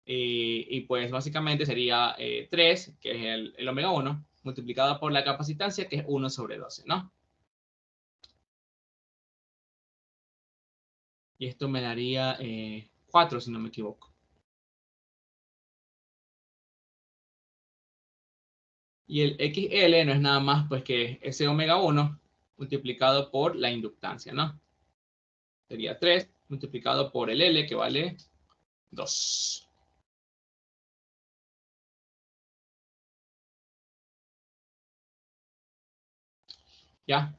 Y pues básicamente sería 3, que es el omega 1, multiplicado por la capacitancia, que es 1 sobre 12, ¿no? Y esto me daría 4, si no me equivoco. Y el XL no es nada más pues que ese omega 1 multiplicado por la inductancia, ¿no? Sería 3 multiplicado por el L, que vale 2. ¿Ya?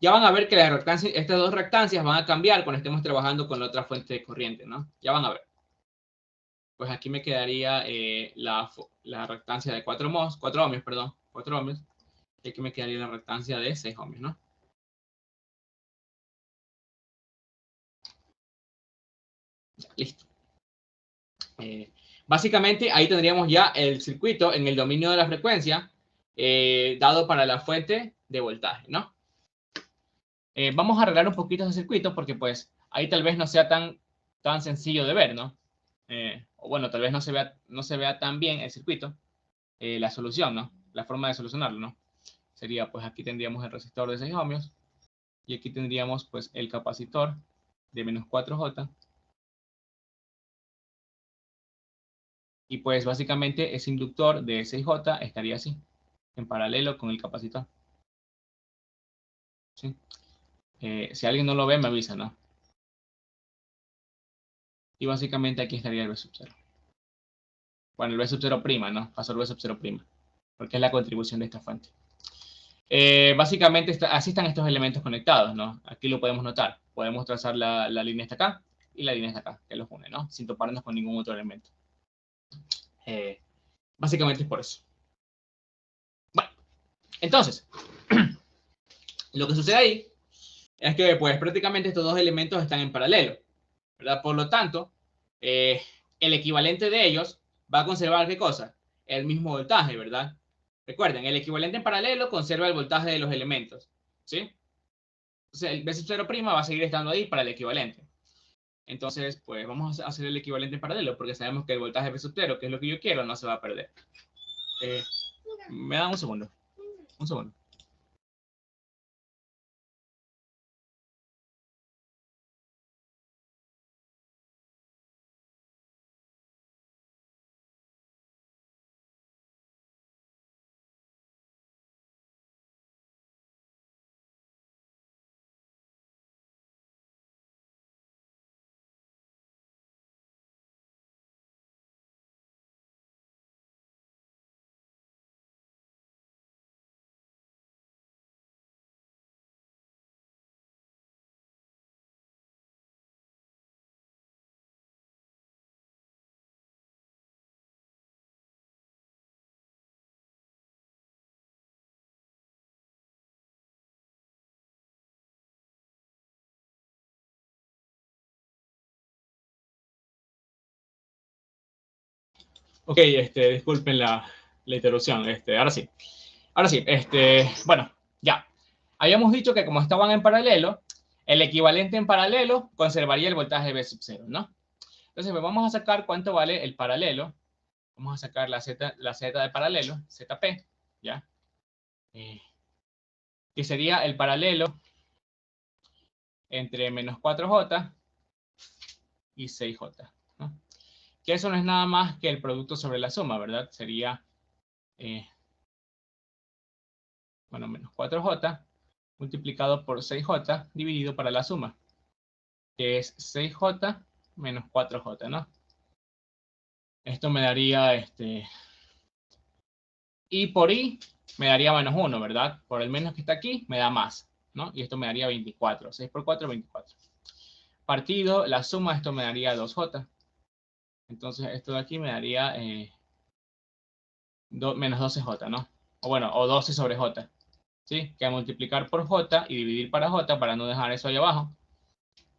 Ya van a ver que estas dos reactancias van a cambiar cuando estemos trabajando con la otra fuente de corriente, ¿no? Ya van a ver. Pues aquí me quedaría la reactancia de 4 ohmios, perdón, 4 ohmios. Y aquí me quedaría la reactancia de 6 ohmios, ¿no? Ya, listo. Básicamente ahí tendríamos ya el circuito en el dominio de la frecuencia dado para la fuente de voltaje, ¿no? Vamos a arreglar un poquito ese circuito porque pues ahí tal vez no sea tan sencillo de ver, ¿no? O bueno, tal vez no se vea tan bien el circuito, la solución, ¿no? La forma de solucionarlo, ¿no? Sería pues aquí tendríamos el resistor de 6 ohmios y aquí tendríamos pues el capacitor de menos 4J y pues básicamente ese inductor de 6J estaría así, en paralelo con el capacitor. ¿Sí? Si alguien no lo ve, me avisa, ¿no? Y básicamente aquí estaría el V sub 0. Bueno, el V sub 0 prima, ¿no? Paso el V sub 0 prima, porque es la contribución de esta fuente. Básicamente así están estos elementos conectados, ¿no? Aquí lo podemos notar. Podemos trazar la línea hasta acá y la línea hasta acá, que los une, ¿no? Sin toparnos con ningún otro elemento. Básicamente es por eso. Bueno, entonces, lo que sucede ahí es que pues prácticamente estos dos elementos están en paralelo, ¿verdad? Por lo tanto, el equivalente de ellos va a conservar ¿qué cosa? El mismo voltaje, ¿verdad? Recuerden, el equivalente en paralelo conserva el voltaje de los elementos, ¿sí? Entonces el B sub 0' va a seguir estando ahí para el equivalente. Entonces, pues vamos a hacer el equivalente en paralelo porque sabemos que el voltaje B sub 0, que es lo que yo quiero, no se va a perder. Me dan un segundo. Un segundo. Ok, disculpen la interrupción. Ahora sí, bueno, ya. Habíamos dicho que como estaban en paralelo, el equivalente en paralelo conservaría el voltaje V sub 0, ¿no? Entonces, pues vamos a sacar cuánto vale el paralelo. Vamos a sacar la Z de paralelo, ZP, ¿ya? Que sería el paralelo entre menos 4J y 6J, ¿no? Que eso no es nada más que el producto sobre la suma, ¿verdad? Sería, bueno, menos 4J multiplicado por 6J dividido para la suma, que es 6J menos 4J, ¿no? Esto me daría, I por I me daría menos 1, ¿verdad? Por el menos que está aquí, me da más, ¿no? Y esto me daría 24. 6 por 4, 24. Partido, la suma, esto me daría 2J. Entonces, esto de aquí me daría menos 12J, ¿no? O bueno, o 12 sobre J. ¿Sí? Que al multiplicar por J y dividir para J, para no dejar eso ahí abajo,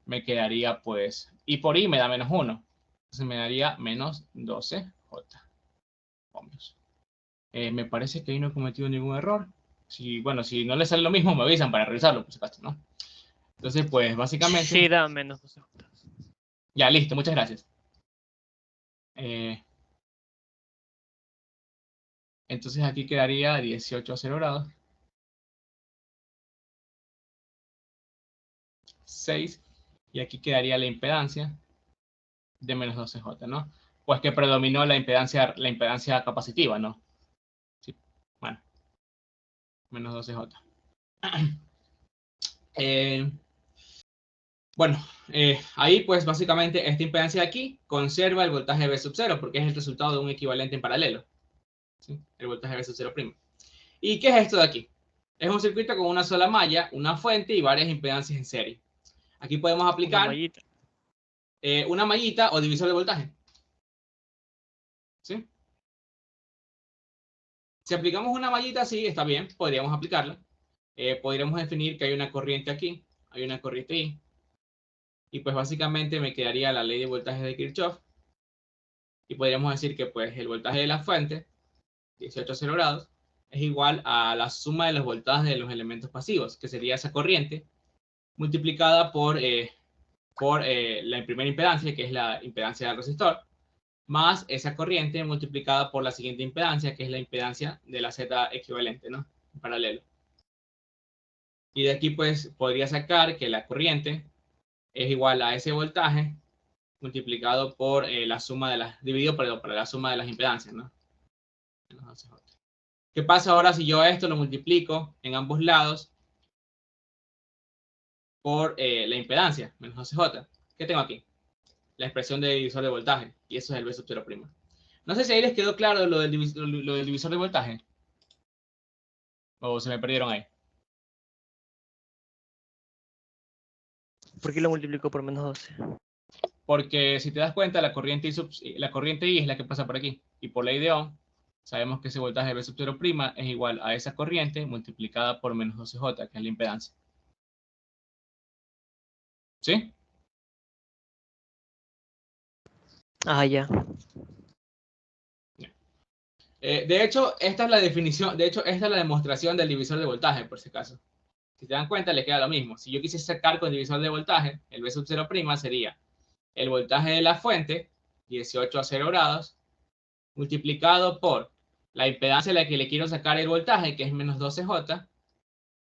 me quedaría, pues, I por I me da menos 1. Entonces me daría menos 12J. Vamos. Me parece que ahí no he cometido ningún error. Bueno, si no les sale lo mismo, me avisan para revisarlo, por supuesto, ¿no? Entonces, pues, básicamente... Sí, da menos 12J. Ya, listo, muchas gracias. Entonces aquí quedaría 18 a 0 grados. 6. Y aquí quedaría la impedancia de menos 12J, ¿no? Pues que predominó la impedancia capacitiva, ¿no? Sí. Bueno, menos 12J. Bueno, ahí pues básicamente esta impedancia de aquí conserva el voltaje V sub 0 porque es el resultado de un equivalente en paralelo. ¿Sí? El voltaje V sub 0'. ¿Y qué es esto de aquí? Es un circuito con una sola malla, una fuente y varias impedancias en serie. Aquí podemos aplicar una mallita o divisor de voltaje. ¿Sí? Si aplicamos una mallita así, está bien, podríamos aplicarla. Podríamos definir que hay una corriente aquí, hay una corriente ahí. Y pues básicamente me quedaría la ley de voltaje de Kirchhoff. Y podríamos decir que pues el voltaje de la fuente, 18 a 0 grados, es igual a la suma de los voltajes de los elementos pasivos, que sería esa corriente, multiplicada por la primera impedancia, que es la impedancia del resistor, más esa corriente multiplicada por la siguiente impedancia, que es la impedancia de la Z equivalente, ¿no? En paralelo. Y de aquí pues podría sacar que la corriente es igual a ese voltaje multiplicado por la suma de las, dividido por la suma de las impedancias, ¿no? ¿Qué pasa ahora si yo a esto lo multiplico en ambos lados por la impedancia, menos 12J? ¿Qué tengo aquí? La expresión de divisor de voltaje, y eso es el V sub 0'. No sé si ahí les quedó claro lo del divisor de voltaje, o se me perdieron ahí. ¿Por qué lo multiplico por menos 12? Porque si te das cuenta, la corriente I es la que pasa por aquí, y por ley de Ohm, sabemos que ese voltaje V sub 0' es igual a esa corriente multiplicada por menos 12J, que es la impedancia. ¿Sí? Ah, ya. De hecho, esta es la definición, de hecho, esta es la demostración del divisor de voltaje, por si acaso. Si te dan cuenta, les queda lo mismo. Si yo quisiese sacar con divisor de voltaje, el V sub 0' sería el voltaje de la fuente, 18 a 0 grados, multiplicado por la impedancia a la que le quiero sacar el voltaje, que es menos 12J,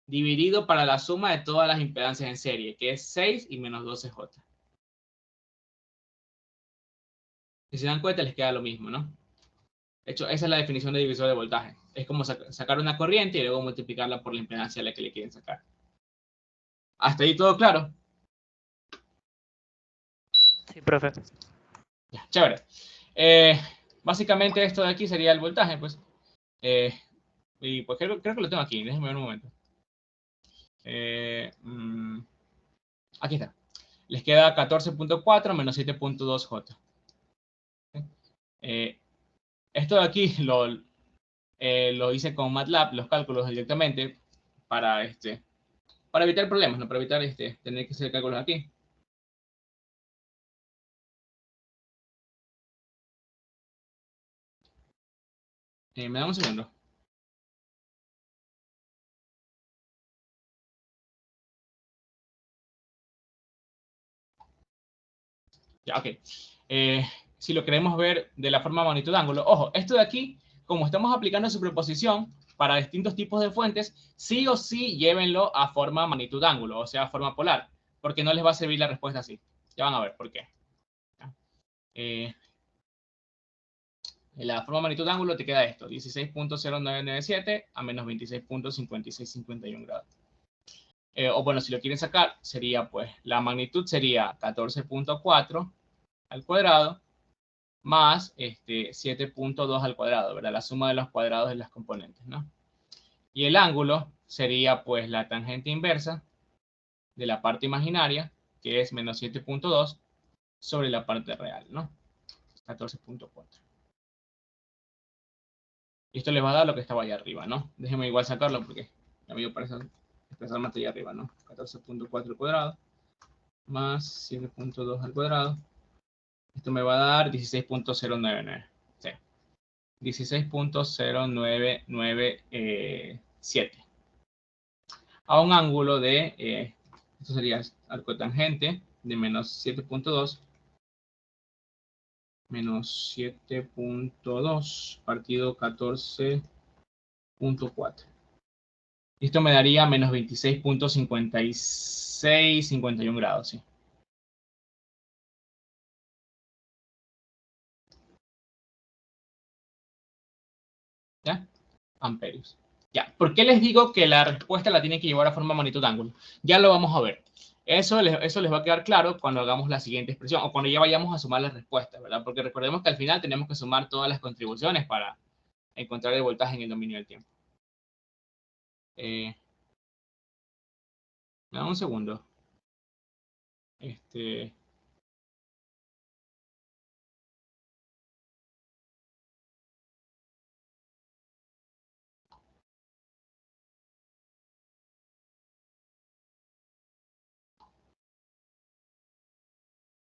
dividido para la suma de todas las impedancias en serie, que es 6 y menos 12J. Si se dan cuenta, les queda lo mismo, ¿no? De hecho, esa es la definición de divisor de voltaje. Es como sacar una corriente y luego multiplicarla por la impedancia a la que le quieren sacar. ¿Hasta ahí todo claro? Sí, profe. Ya, chévere. Básicamente esto de aquí sería el voltaje, pues. Y pues creo que lo tengo aquí. Déjenme ver un momento. Aquí está. Les queda 14.4 menos 7.2 J. Esto de aquí lo hice con MATLAB, los cálculos directamente, para evitar problemas, ¿no? Para evitar tener que hacer cálculos aquí. ¿Me da un segundo? Ya, ok. Si lo queremos ver de la forma magnitud ángulo, ojo, esto de aquí, como estamos aplicando superposición para distintos tipos de fuentes, sí o sí llévenlo a forma magnitud ángulo, o sea, forma polar, porque no les va a servir la respuesta así. Ya van a ver por qué. En la forma magnitud ángulo te queda esto, 16.0997 a menos 26.5651 grados. O bueno, si lo quieren sacar, sería pues, la magnitud sería 14.4 al cuadrado más 7.2 al cuadrado, ¿verdad? La suma de los cuadrados de las componentes, ¿no? Y el ángulo sería pues la tangente inversa de la parte imaginaria, que es menos 7.2 sobre la parte real, ¿no? 14.4. Y esto les va a dar lo que estaba allá arriba, ¿no? Déjenme igual sacarlo porque a mí me parece expresarme allá arriba, ¿no? 14.4 al cuadrado más 7.2 al cuadrado. Esto me va a dar 16.099. Sí. 16.0997. A un ángulo de, esto sería arco tangente de menos 7.2 menos 7.2 partido 14.4. Esto me daría menos 26.5651 grados, ¿sí? ¿Ya? Amperios. Ya. ¿Por qué les digo que la respuesta la tienen que llevar a forma magnitud ángulo? Ya lo vamos a ver. Eso les va a quedar claro cuando hagamos la siguiente expresión o cuando ya vayamos a sumar las respuestas, ¿verdad? Porque recordemos que al final tenemos que sumar todas las contribuciones para encontrar el voltaje en el dominio del tiempo. Me da un segundo.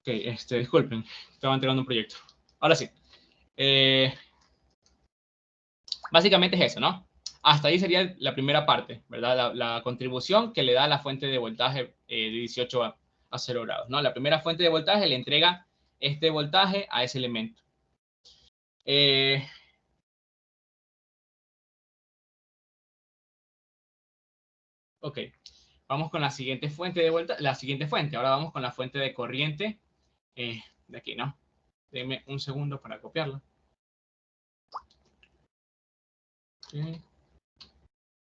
Ok, disculpen, estaba entregando un proyecto. Ahora sí. Básicamente es eso, ¿no? Hasta ahí sería la primera parte, ¿verdad? La contribución que le da la fuente de voltaje de 18 a 0 grados, ¿no? La primera fuente de voltaje le entrega este voltaje a ese elemento. Ok, vamos con la siguiente fuente de voltaje, la siguiente fuente. Ahora vamos con la fuente de corriente de aquí, ¿no? Denme un segundo para copiarla. Okay.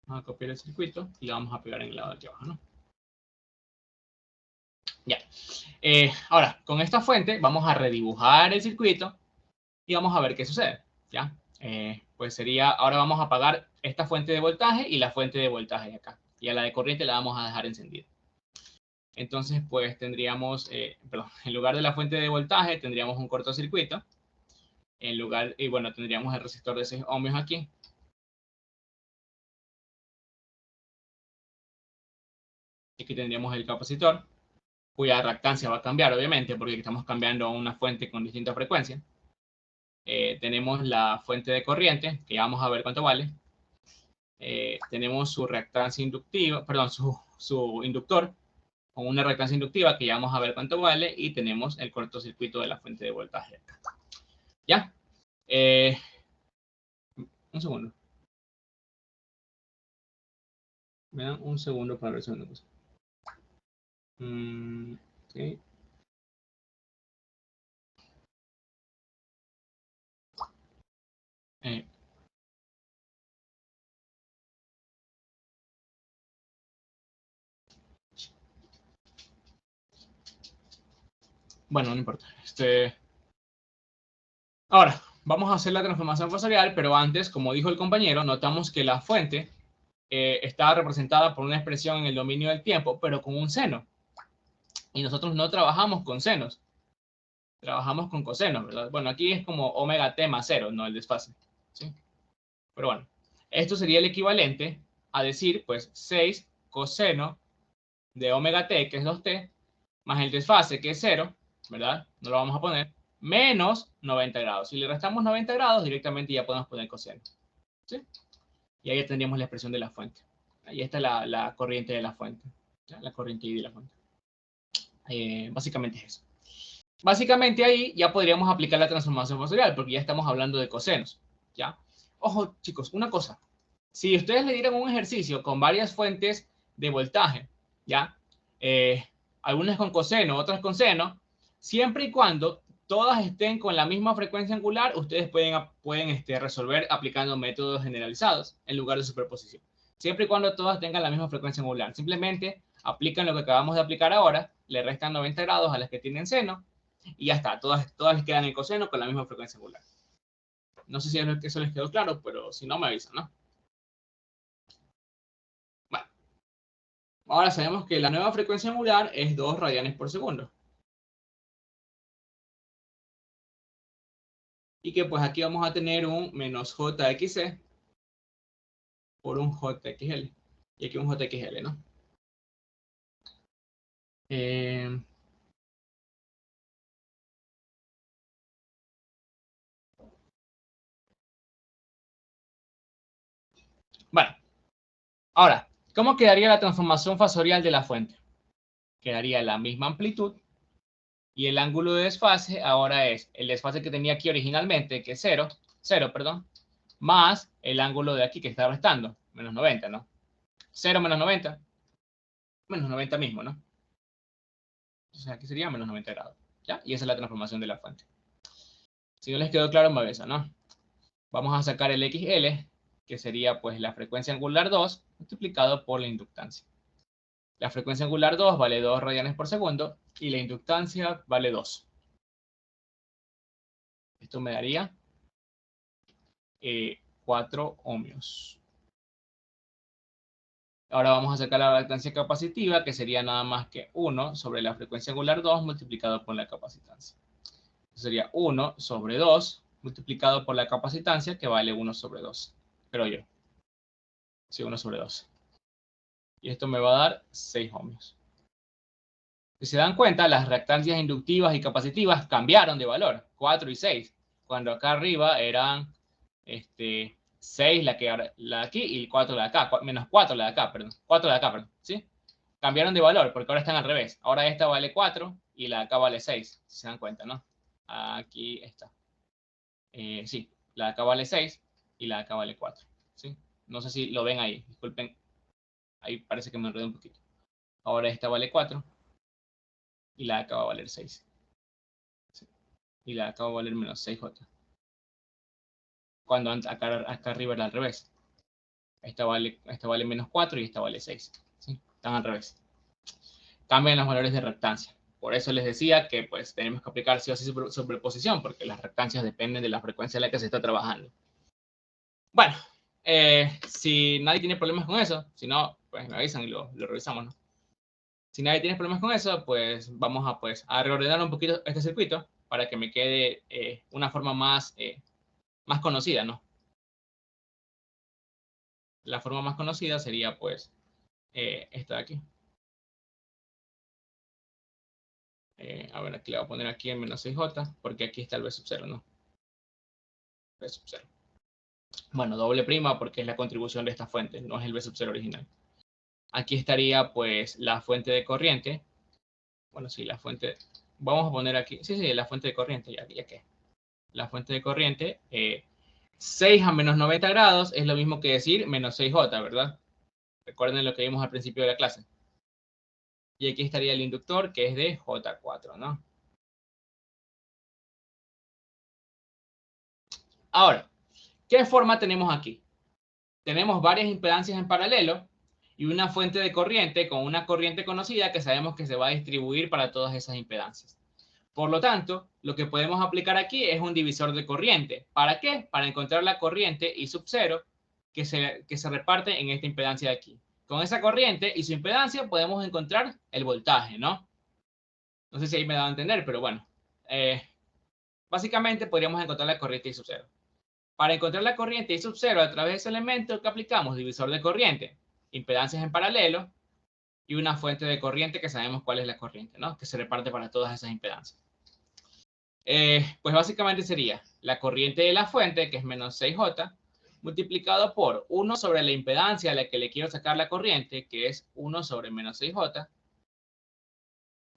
Vamos a copiar el circuito y la vamos a pegar en el lado de aquí abajo, ¿no? Ya. Ahora, con esta fuente vamos a redibujar el circuito y vamos a ver qué sucede, ¿ya? Pues sería, ahora vamos a apagar esta fuente de voltaje y la fuente de voltaje de acá. Y a la de corriente la vamos a dejar encendida. Entonces, pues tendríamos, perdón, en lugar de la fuente de voltaje tendríamos un cortocircuito. En lugar, y bueno, tendríamos el resistor de 6 ohmios aquí. Aquí tendríamos el capacitor, cuya reactancia va a cambiar, obviamente, porque estamos cambiando a una fuente con distinta frecuencia. Tenemos la fuente de corriente, que ya vamos a ver cuánto vale. Tenemos su reactancia inductiva, perdón, su inductor, con una reactancia inductiva, que ya vamos a ver cuánto vale. Y tenemos el cortocircuito de la fuente de voltaje. ¿Ya? Un segundo. Me dan un segundo para ver si una cosa. Okay. Bueno, no importa. Ahora, vamos a hacer la transformación fosorial, pero antes, como dijo el compañero, notamos que la fuente está representada por una expresión en el dominio del tiempo, pero con un seno. Y nosotros no trabajamos con senos, trabajamos con cosenos, ¿verdad? Bueno, aquí es como omega t más 0, no el desfase, ¿sí? Pero bueno, esto sería el equivalente a decir, pues, 6 coseno de omega t, que es 2t, más el desfase, que es 0, ¿verdad? No lo vamos a poner, menos 90 grados. Si le restamos 90 grados, directamente ya podemos poner coseno. ¿sí? Y ahí tendríamos la expresión de la fuente. Ahí está la corriente de la fuente, ¿ya? La corriente I de la fuente. Básicamente es eso. Básicamente ahí ya podríamos aplicar la transformación fasorial, porque ya estamos hablando de cosenos, ¿ya? Ojo, chicos, una cosa. Si ustedes le dieran un ejercicio con varias fuentes de voltaje, ¿ya? Algunas con coseno, otras con seno, siempre y cuando todas estén con la misma frecuencia angular, ustedes pueden resolver aplicando métodos generalizados en lugar de superposición. Siempre y cuando todas tengan la misma frecuencia angular. Simplemente aplican lo que acabamos de aplicar ahora, le restan 90 grados a las que tienen seno, y ya está, todas les quedan en coseno con la misma frecuencia angular. No sé si eso les quedó claro, pero si no me avisan, ¿no? Bueno, ahora sabemos que la nueva frecuencia angular es 2 radianes por segundo. Y que pues aquí vamos a tener un menos JXC por un JXL. Y aquí un JXL, ¿no? Bueno, ahora, ¿cómo quedaría la transformación fasorial de la fuente? Quedaría la misma amplitud y el ángulo de desfase ahora es el desfase que tenía aquí originalmente, que es 0, perdón, más el ángulo de aquí que está restando, menos 90, ¿no? 0 menos 90, menos 90 mismo, ¿no? O sea, aquí sería menos 90 grados, ¿ya? Y esa es la transformación de la fuente. Si no les quedó claro, me avisan, ¿no? Vamos a sacar el XL, que sería pues la frecuencia angular 2 multiplicado por la inductancia. La frecuencia angular 2 vale 2 radianes por segundo y la inductancia vale 2. Esto me daría 4 ohmios. Ahora vamos a sacar la reactancia capacitiva, que sería nada más que 1 sobre la frecuencia angular 2 multiplicado por la capacitancia. Sería 1 sobre 2 multiplicado por la capacitancia, que vale 1 sobre 2. Pero yo. Sí, 1 sobre 2. Y esto me va a dar 6 ohmios. Si se dan cuenta, las reactancias inductivas y capacitivas cambiaron de valor, 4 y 6. Cuando acá arriba eran 6 la de aquí y 4 la de acá, menos 4 la de acá, perdón. 4 la de acá, perdón, ¿sí? Cambiaron de valor porque ahora están al revés. Ahora esta vale 4 y la de acá vale 6, si se dan cuenta, ¿no? Aquí está. Sí, la de acá vale 6 y la de acá vale 4, ¿sí? No sé si lo ven ahí, disculpen. Ahí parece que me enredé un poquito. Ahora esta vale 4 y la de acá va a valer 6. ¿Sí? Y la de acá va a valer menos 6J. Cuando acá arriba era al revés. Esta vale menos 4 y esta vale 6. ¿Sí? Están al revés. Cambian los valores de reactancia. Por eso les decía que pues tenemos que aplicar sí o sí sobreposición, porque las reactancias dependen de la frecuencia en la que se está trabajando. Bueno, si nadie tiene problemas con eso, si no, pues me avisan y lo revisamos, ¿no? Si nadie tiene problemas con eso, pues vamos a reordenar un poquito este circuito para que me quede una forma más conocida, ¿no? La forma más conocida sería pues esta de aquí. A ver, aquí le voy a poner aquí en menos 6J, porque aquí está el B sub 0, ¿no? B sub 0. Bueno, doble prima porque es la contribución de esta fuente, no es el B sub 0 original. Aquí estaría pues la fuente de corriente. Bueno, sí, la fuente. Vamos a poner aquí. Sí, la fuente de corriente, ya que. La fuente de corriente. 6 a menos 90 grados es lo mismo que decir menos 6J, ¿verdad? Recuerden lo que vimos al principio de la clase. Y aquí estaría el inductor, que es de J4, ¿no? Ahora, ¿qué forma tenemos aquí? Tenemos varias impedancias en paralelo y una fuente de corriente con una corriente conocida que sabemos que se va a distribuir para todas esas impedancias. Por lo tanto, lo que podemos aplicar aquí es un divisor de corriente. ¿Para qué? Para encontrar la corriente I sub 0 que se reparte en esta impedancia de aquí. Con esa corriente y su impedancia podemos encontrar el voltaje, ¿no? No sé si ahí me da a entender, pero bueno. Básicamente podríamos encontrar la corriente I sub 0. Para encontrar la corriente I sub 0 a través de ese elemento que aplicamos, divisor de corriente, impedancias en paralelo y una fuente de corriente que sabemos cuál es la corriente, ¿no? Que se reparte para todas esas impedancias. Pues básicamente sería la corriente de la fuente, que es menos 6J, multiplicado por 1 sobre la impedancia a la que le quiero sacar la corriente, que es 1 sobre menos 6J,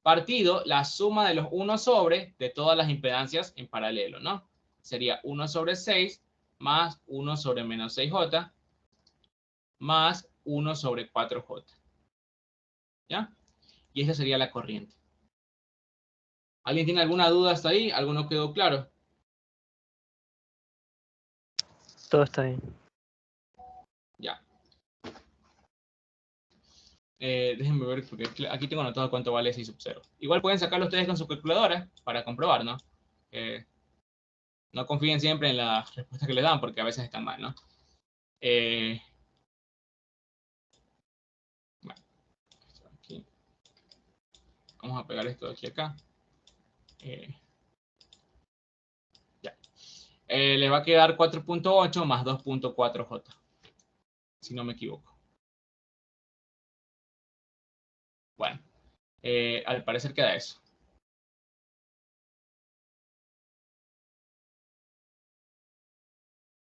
partido la suma de los 1 sobre de todas las impedancias en paralelo, ¿no? Sería 1 sobre 6 más 1 sobre menos 6J más 1 sobre 4J. ¿Ya? Y esa sería la corriente. ¿Alguien tiene alguna duda hasta ahí? ¿Algo no quedó claro? Todo está bien. Ya. Déjenme ver, porque aquí tengo anotado cuánto vale 6 sub 0. Igual pueden sacarlo ustedes con su calculadora para comprobar, ¿no? No confíen siempre en las respuestas que les dan, porque a veces están mal, ¿no? Bueno, aquí. Vamos a pegar esto de aquí a acá. Ya. Le va a quedar 4.8 más 2.4J, si no me equivoco. Bueno, al parecer queda eso.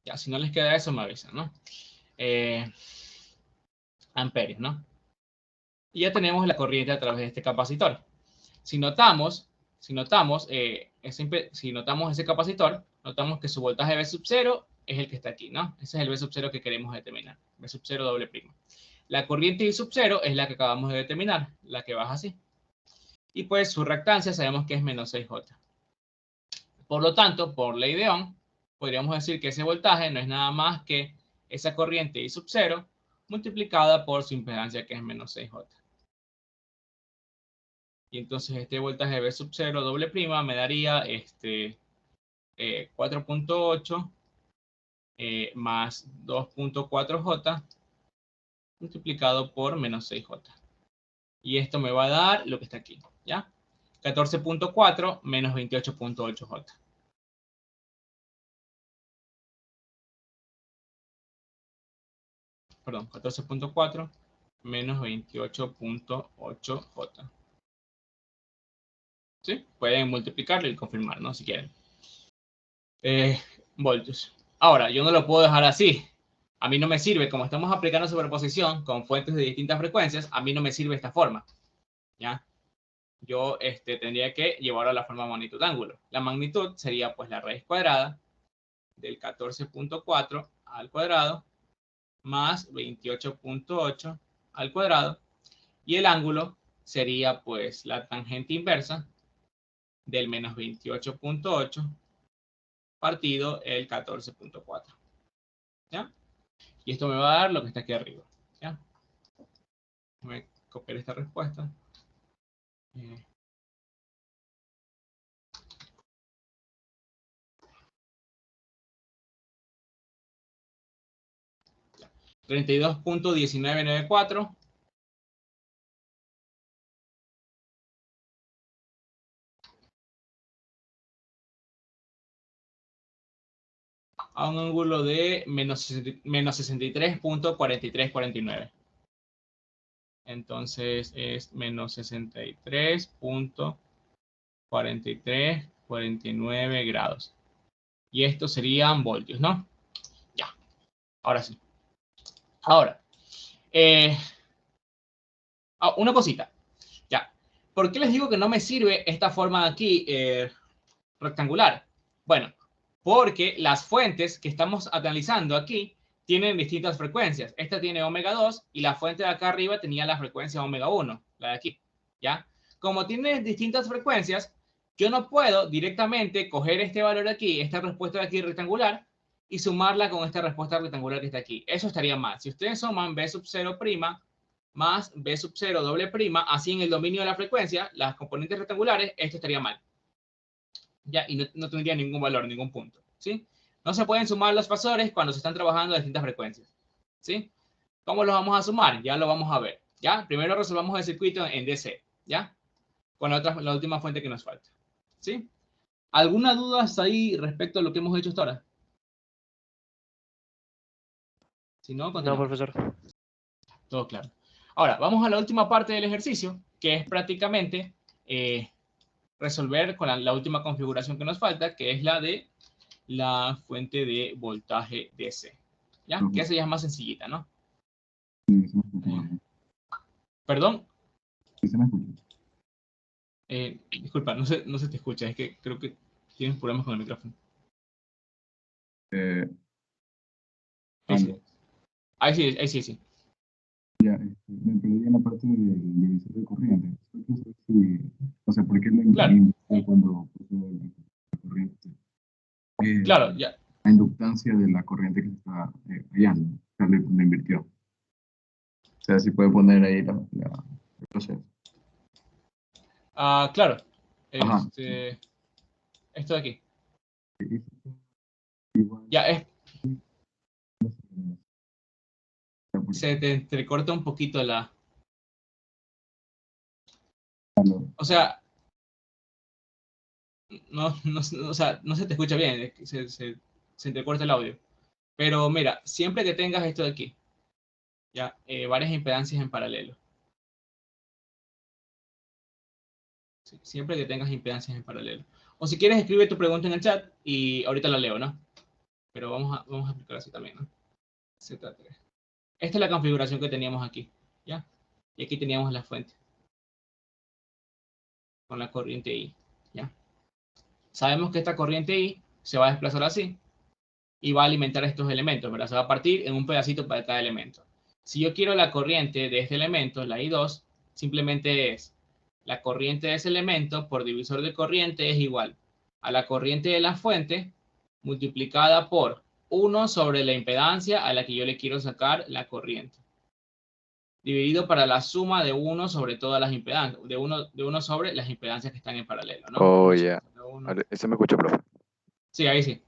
Ya, si no les queda eso, me avisan, ¿no? Amperios, ¿no? Y ya tenemos la corriente a través de este capacitor. Si notamos ese capacitor, notamos que su voltaje V sub 0 es el que está aquí, ¿no? Ese es el V sub 0 que queremos determinar. V sub 0 doble prima. La corriente I sub 0 es la que acabamos de determinar, la que baja así. Y pues su reactancia sabemos que es menos 6J. Por lo tanto, por ley de Ohm, podríamos decir que ese voltaje no es nada más que esa corriente I sub 0 multiplicada por su impedancia, que es menos 6J. Y entonces este voltaje V sub 0 doble prima me daría 4.8 más 2.4J multiplicado por menos 6J. Y esto me va a dar lo que está aquí, ¿ya? 14.4 menos 28.8J. Perdón, 14.4 menos 28.8J. ¿Sí? Pueden multiplicarlo y confirmar, ¿no? Si quieren. Voltios. Ahora, yo no lo puedo dejar así. A mí no me sirve, como estamos aplicando superposición con fuentes de distintas frecuencias, a mí no me sirve esta forma. ¿Ya? Yo tendría que llevarlo a la forma magnitud-ángulo. La magnitud sería pues la raíz cuadrada del 14.4 al cuadrado más 28.8 al cuadrado. Y el ángulo sería pues la tangente inversa del menos 28.8 partido el 14.4. ¿Ya? Y esto me va a dar lo que está aquí arriba. ¿Ya? Voy a copiar esta respuesta. 32.1994 a un ángulo de menos 63.4349. Entonces es menos 63.4349 grados. Y estos serían voltios, ¿no? Ya. Ahora sí. Ahora. Una cosita. Ya. ¿Por qué les digo que no me sirve esta forma de aquí rectangular? Bueno, porque las fuentes que estamos analizando aquí tienen distintas frecuencias. Esta tiene omega 2 y la fuente de acá arriba tenía la frecuencia omega 1, la de aquí. ¿Ya? Como tiene distintas frecuencias, yo no puedo directamente coger este valor de aquí, esta respuesta de aquí rectangular, y sumarla con esta respuesta rectangular que está aquí. Eso estaría mal. Si ustedes suman B sub 0' más B sub 0 doble prima, así en el dominio de la frecuencia, las componentes rectangulares, esto estaría mal. Ya, y no tendría ningún valor, ningún punto, ¿sí? No se pueden sumar los fasores cuando se están trabajando a distintas frecuencias, ¿sí? ¿Cómo los vamos a sumar? Ya lo vamos a ver, ¿ya? Primero resolvamos el circuito en DC, ¿ya? Con la última fuente que nos falta, ¿sí? ¿Alguna duda hasta ahí respecto a lo que hemos hecho hasta ahora? Si no, continuamos. No, profesor. Todo claro. Ahora, vamos a la última parte del ejercicio, que es prácticamente resolver con la última configuración que nos falta, que es la de la fuente de voltaje DC. ¿ya? Que esa ya es más sencillita, ¿no? Sí, se me escucha. ¿Perdón? Sí, se me escucha. Disculpa, no se te escucha, es que creo que tienes problemas con el micrófono. Ahí sí. Aló. Ahí sí. Ya, me perdí en la parte del divisor de corriente. Solo quiero saber si, o sea, ¿por qué lo Claro, invirtió cuando puso la corriente? claro, ya. La inductancia de la corriente que se está hallando, o sea, lo invirtió. O sea, si puede poner ahí el proceso. Claro. Ajá. Esto de aquí. Sí, igual. Ya, No sé, se te entrecorta un poquito la... aló. O sea, o sea, no se te escucha bien, es que se entrecorta el audio. Pero mira, siempre que tengas esto de aquí, ya, varias impedancias en paralelo. Sí, siempre que tengas impedancias en paralelo. O si quieres, escribe tu pregunta en el chat y ahorita la leo, ¿no? Pero vamos a explicar así también, ¿no? Z3. Esta es la configuración que teníamos aquí, ¿ya? Y aquí teníamos la fuente con la corriente I, ¿ya? Sabemos que esta corriente I se va a desplazar así y va a alimentar estos elementos, ¿verdad? Se va a partir en un pedacito para cada elemento. Si yo quiero la corriente de este elemento, la I2, simplemente es la corriente de ese elemento por divisor de corriente es igual a la corriente de la fuente multiplicada por 1 sobre la impedancia a la que yo le quiero sacar la corriente. Dividido para la suma de 1 sobre todas las impedancias, de uno sobre las impedancias que están en paralelo, ¿no? Oh, Uno sobre ya. uno. Vale, eso me escucha, profe. Sí, ahí sí.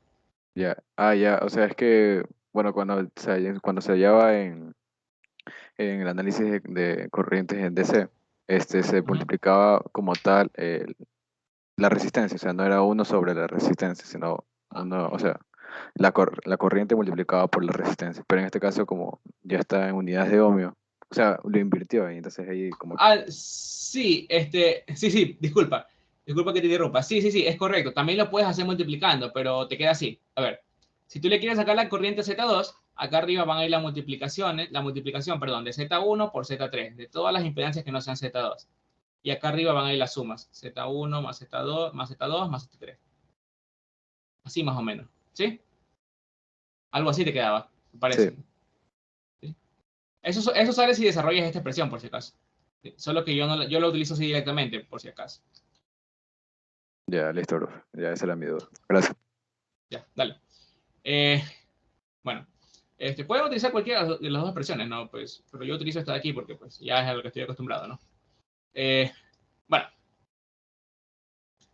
Ya. Ya. O sea, es que, bueno, cuando se hallaba en el análisis de corrientes en DC, se Ujú. multiplicaba como tal la resistencia. O sea, no era 1 sobre la resistencia, sino uno, o sea, la corriente multiplicada por la resistencia. Pero en este caso, como ya está en unidades de ohmio, o sea, lo invirtió y entonces ahí como... Sí, sí, disculpa que te interrumpa. Sí, es correcto. También lo puedes hacer multiplicando, pero te queda así. A ver, si tú le quieres sacar la corriente Z2, acá arriba van a ir las multiplicaciones, perdón, de Z1 por Z3, de todas las impedancias que no sean Z2. Y acá arriba van a ir las sumas, Z1 más Z2 más Z2 más Z3. Así más o menos, ¿sí? Algo así te quedaba, me Sí, parece. ¿Sí? Eso sale si desarrollas esta expresión, por si acaso. ¿Sí? Solo que yo lo utilizo así directamente, por si acaso. ya, listo, profe. Ya, esa era mi duda. Gracias. Ya, dale. Bueno, pueden utilizar cualquiera de las dos expresiones, ¿no? Pues, pero yo utilizo esta de aquí porque pues ya es a lo que estoy acostumbrado, ¿no? Bueno,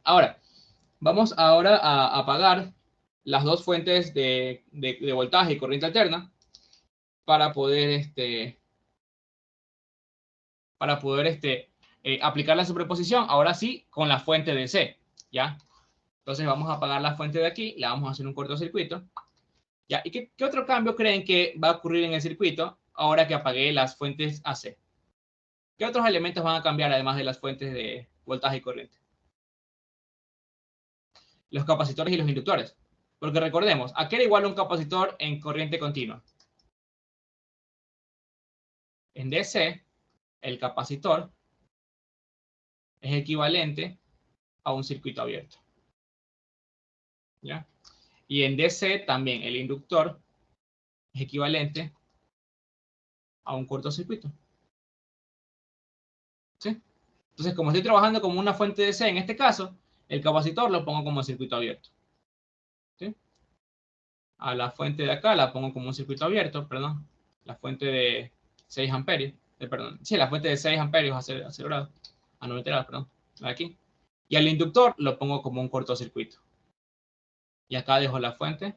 ahora, vamos ahora a apagar las dos fuentes de voltaje y corriente alterna para poder, aplicar la superposición, ahora sí, con la fuente de C, ¿ya? Entonces vamos a apagar la fuente de aquí, le vamos a hacer un cortocircuito. ¿Ya? ¿Y qué otro cambio creen que va a ocurrir en el circuito ahora que apagué las fuentes AC? ¿Qué otros elementos van a cambiar además de las fuentes de voltaje y corriente? Los capacitores y los inductores. Porque recordemos, ¿a qué era igual un capacitor en corriente continua? En DC, el capacitor es equivalente a un circuito abierto. ¿Ya? Y en DC también el inductor es equivalente a un cortocircuito. ¿Sí? Entonces, como estoy trabajando como una fuente DC en este caso, el capacitor lo pongo como circuito abierto. ¿Sí? A la fuente de acá la pongo como un circuito abierto, perdón. La fuente de 6 amperios, perdón. Sí, la fuente de 6 amperios a 0 grados, a 90 grados, perdón. Aquí. Y al inductor lo pongo como un cortocircuito. Y acá dejo la fuente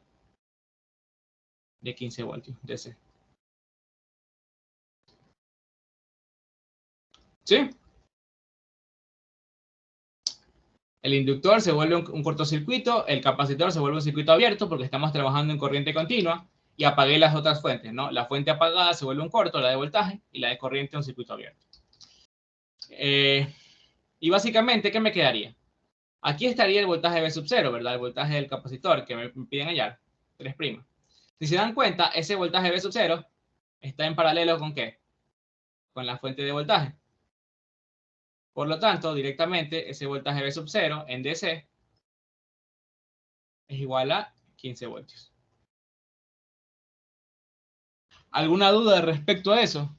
de 15 voltios DC. ¿Sí? El inductor se vuelve un cortocircuito, el capacitor se vuelve un circuito abierto porque estamos trabajando en corriente continua y apagué las otras fuentes, ¿no? La fuente apagada se vuelve un corto, la de voltaje, y la de corriente un circuito abierto. Y básicamente, ¿qué me quedaría? Aquí estaría el voltaje V sub 0, ¿verdad? El voltaje del capacitor que me piden hallar, 3'. Si se dan cuenta, ese voltaje V sub 0 está en paralelo ¿con qué? Con la fuente de voltaje. Por lo tanto, directamente, ese voltaje V sub 0 en DC es igual a 15 voltios. ¿Alguna duda respecto a eso?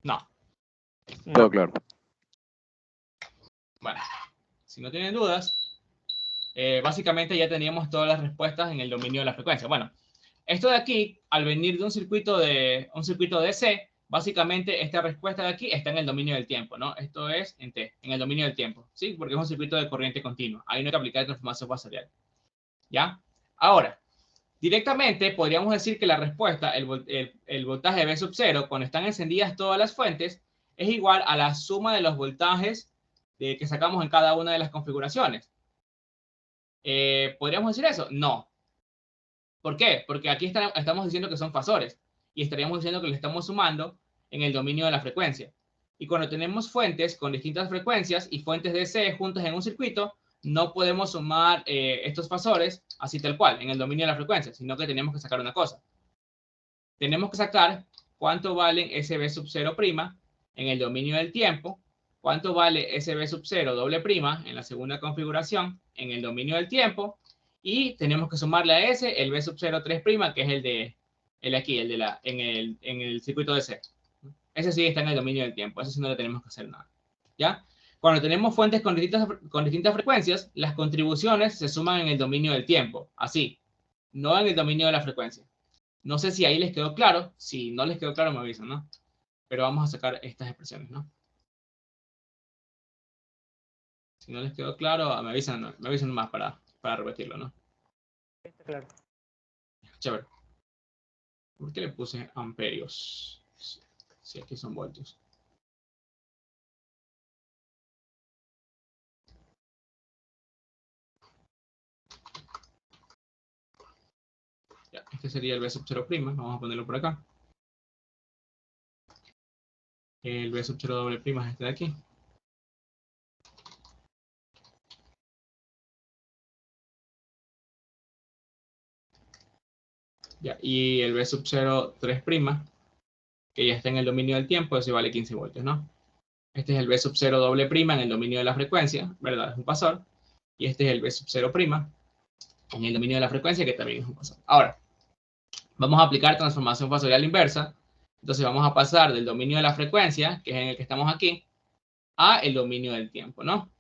No. Todo claro. Bueno, si no tienen dudas, básicamente ya teníamos todas las respuestas en el dominio de la frecuencia. Bueno, esto de aquí, al venir de un circuito DC, básicamente esta respuesta de aquí está en el dominio del tiempo, ¿no? Esto es en T, en el dominio del tiempo, ¿sí? Porque es un circuito de corriente continua. Ahí no hay que aplicar transformación fasorial. ¿Ya? Ahora, directamente podríamos decir que la respuesta, el voltaje V sub 0, cuando están encendidas todas las fuentes, es igual a la suma de los voltajes que sacamos en cada una de las configuraciones. ¿Podríamos decir eso? No. ¿Por qué? Porque aquí estamos diciendo que son fasores y estaríamos diciendo que le estamos sumando en el dominio de la frecuencia. Y cuando tenemos fuentes con distintas frecuencias y fuentes DC juntas en un circuito, no podemos sumar estos fasores así tal cual en el dominio de la frecuencia, sino que tenemos que sacar una cosa. Tenemos que sacar cuánto vale SB sub 0' en el dominio del tiempo, cuánto vale SB sub 0 doble prima en la segunda configuración en el dominio del tiempo, y tenemos que sumarle a ese el B sub 0 3', que es el de aquí, en el circuito DC. Ese sí está en el dominio del tiempo, ese sí no le tenemos que hacer nada. ¿Ya? Cuando tenemos fuentes con distintas frecuencias, las contribuciones se suman en el dominio del tiempo, así, no en el dominio de la frecuencia. No sé si ahí les quedó claro. Si no les quedó claro, me avisan, ¿no? Pero vamos a sacar estas expresiones, ¿no? Si no les quedó claro, me avisan más para repetirlo, ¿no? Está claro. Chévere. ¿Por qué le puse amperios? Si aquí son voltios. Ya, este sería el B sub 0'. Vamos a ponerlo por acá. El B sub 0 doble prima es este de aquí. Ya, y el B sub 0 3', que ya está en el dominio del tiempo, ese vale 15 voltios, ¿no? Este es el B sub 0 doble prima en el dominio de la frecuencia, ¿verdad? Es un pasor. Y este es el B sub 0' en el dominio de la frecuencia, que también es un pasor. Ahora, vamos a aplicar transformación fasorial inversa. Entonces vamos a pasar del dominio de la frecuencia, que es en el que estamos aquí, a el dominio del tiempo, ¿no?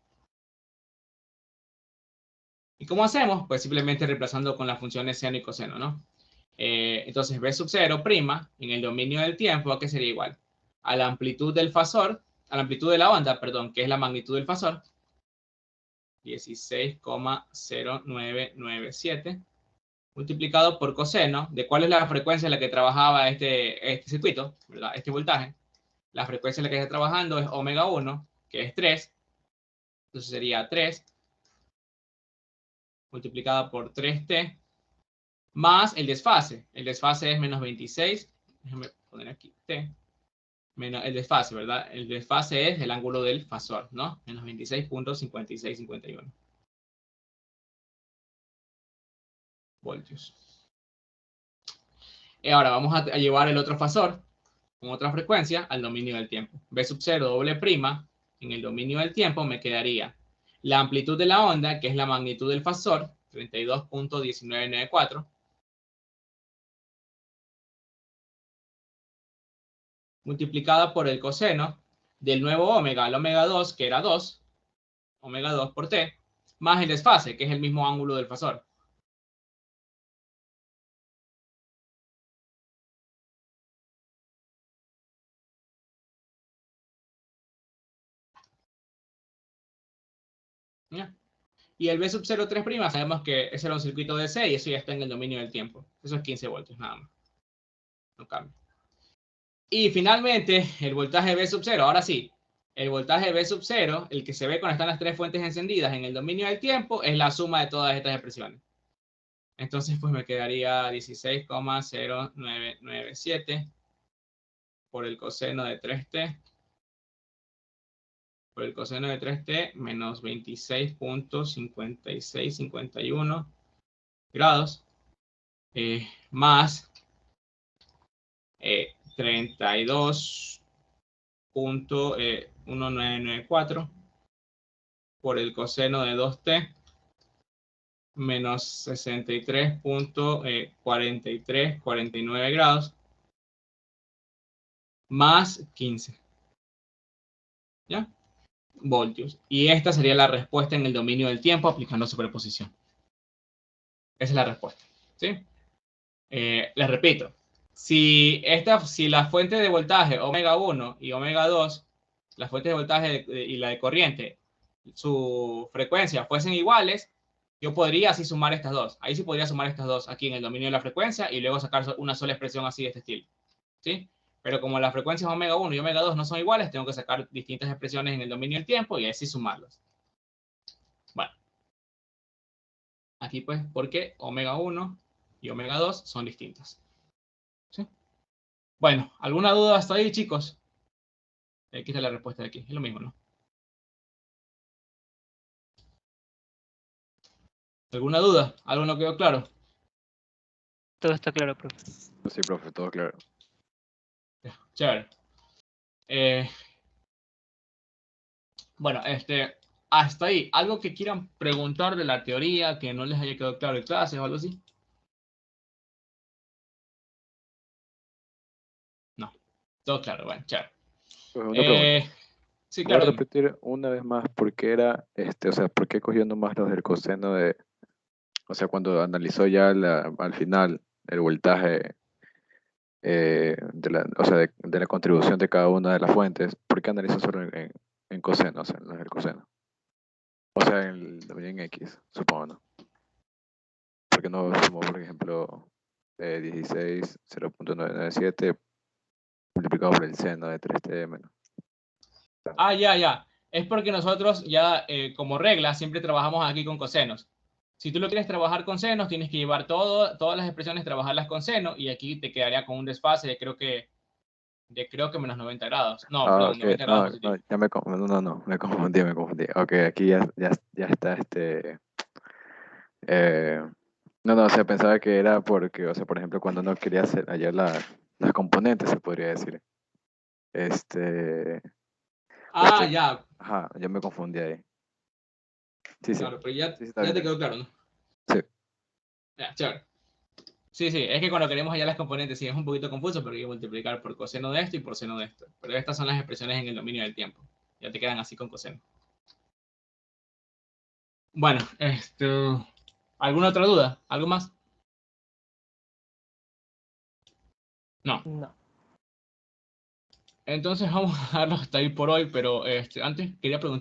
¿Y cómo hacemos? Pues simplemente reemplazando con las funciones seno y coseno, ¿no? Entonces B sub 0' en el dominio del tiempo, ¿a qué sería igual? A la amplitud del fasor, a la amplitud de la onda, perdón, que es la magnitud del fasor, 16,0997, multiplicado por coseno de cuál es la frecuencia en la que trabajaba este circuito, ¿verdad? Este voltaje. La frecuencia en la que está trabajando es omega 1, que es 3. Entonces sería 3 multiplicada por 3t más el desfase. El desfase es menos 26. Déjame poner aquí t. Menos el desfase, ¿verdad? El desfase es el ángulo del fasor, ¿no? Menos 26.5651 voltios. Y ahora vamos a llevar el otro fasor con otra frecuencia al dominio del tiempo. B sub 0 doble prima en el dominio del tiempo me quedaría la amplitud de la onda, que es la magnitud del fasor, 32.1994, multiplicada por el coseno del nuevo omega, el omega 2, que era 2, omega 2 por t, más el desfase, que es el mismo ángulo del fasor. ¿Ya? Y el B sub 0 3', sabemos que ese era un circuito DC y eso ya está en el dominio del tiempo. Eso es 15 voltios, nada más. No cambia. Y finalmente, el voltaje B sub 0. Ahora sí, el voltaje B sub 0, el que se ve cuando están las tres fuentes encendidas en el dominio del tiempo, es la suma de todas estas expresiones. Entonces, pues me quedaría 16,0997 por el coseno de 3t por el coseno de 3t menos 26.5651 grados más 32.1994 por el coseno de 2t menos 63.4349 grados más 15. ¿Ya? Voltios. Y esta sería la respuesta en el dominio del tiempo aplicando superposición. Esa es la respuesta. ¿Sí? Les repito. Si la fuente de voltaje omega 1 y omega 2, la fuente de voltaje y la de corriente, su frecuencia fuesen iguales, yo podría así sumar estas dos. Ahí sí podría sumar estas dos aquí en el dominio de la frecuencia y luego sacar una sola expresión así de este estilo. ¿Sí? Pero como las frecuencias omega 1 y omega 2 no son iguales, tengo que sacar distintas expresiones en el dominio del tiempo y así sumarlas. Bueno. Aquí pues, porque omega 1 y omega 2 son distintas. ¿Sí? Bueno, ¿alguna duda hasta ahí, chicos? Aquí está la respuesta de aquí. Es lo mismo, ¿no? ¿Alguna duda? ¿Algo no quedó claro? Todo está claro, profe. Sí, profe, todo claro. Chévere. Bueno, hasta ahí. ¿Algo que quieran preguntar de la teoría que no les haya quedado claro en clases o algo así? No. Todo claro, bueno, chévere. Pues una pregunta. Sí, ¿Puedes claro. repetir una vez más por qué era, o sea, por qué cogió nomás los del coseno de, o sea, cuando analizó ya al final el voltaje o sea, de la contribución de cada una de las fuentes, ¿por qué analizó solo en coseno, o sea, en los del coseno? O sea, en X, supongo, ¿no? Porque no sumó, por ejemplo, 16, 0.997 multiplicado por el seno de 3t menos. Ah, ya. Es porque nosotros ya, como regla, siempre trabajamos aquí con cosenos. Si tú lo quieres trabajar con senos, tienes que llevar todas las expresiones, trabajarlas con seno, y aquí te quedaría con un desfase de creo que menos 90 grados. No, Ah, perdón, ok, 90 grados positivo. ya me me confundí. Ok, aquí ya está eh, no, o sea, pensaba que era porque, o sea, por ejemplo, cuando no quería hallar las componentes, se podría decir. Ah, ya, Ajá, ya me confundí ahí. Sí, sí. claro, pero ya, Sí, está ya bien. te quedó claro, ¿no? Sí. Ya, chévere. Sí, es que cuando queremos hallar las componentes sí es un poquito confuso, pero hay que multiplicar por coseno de esto y por seno de esto. Pero estas son las expresiones en el dominio del tiempo. Ya te quedan así con coseno. Bueno, ¿alguna otra duda? ¿Algo más? No. No. Entonces vamos a dejarlo hasta ahí por hoy, pero antes quería preguntar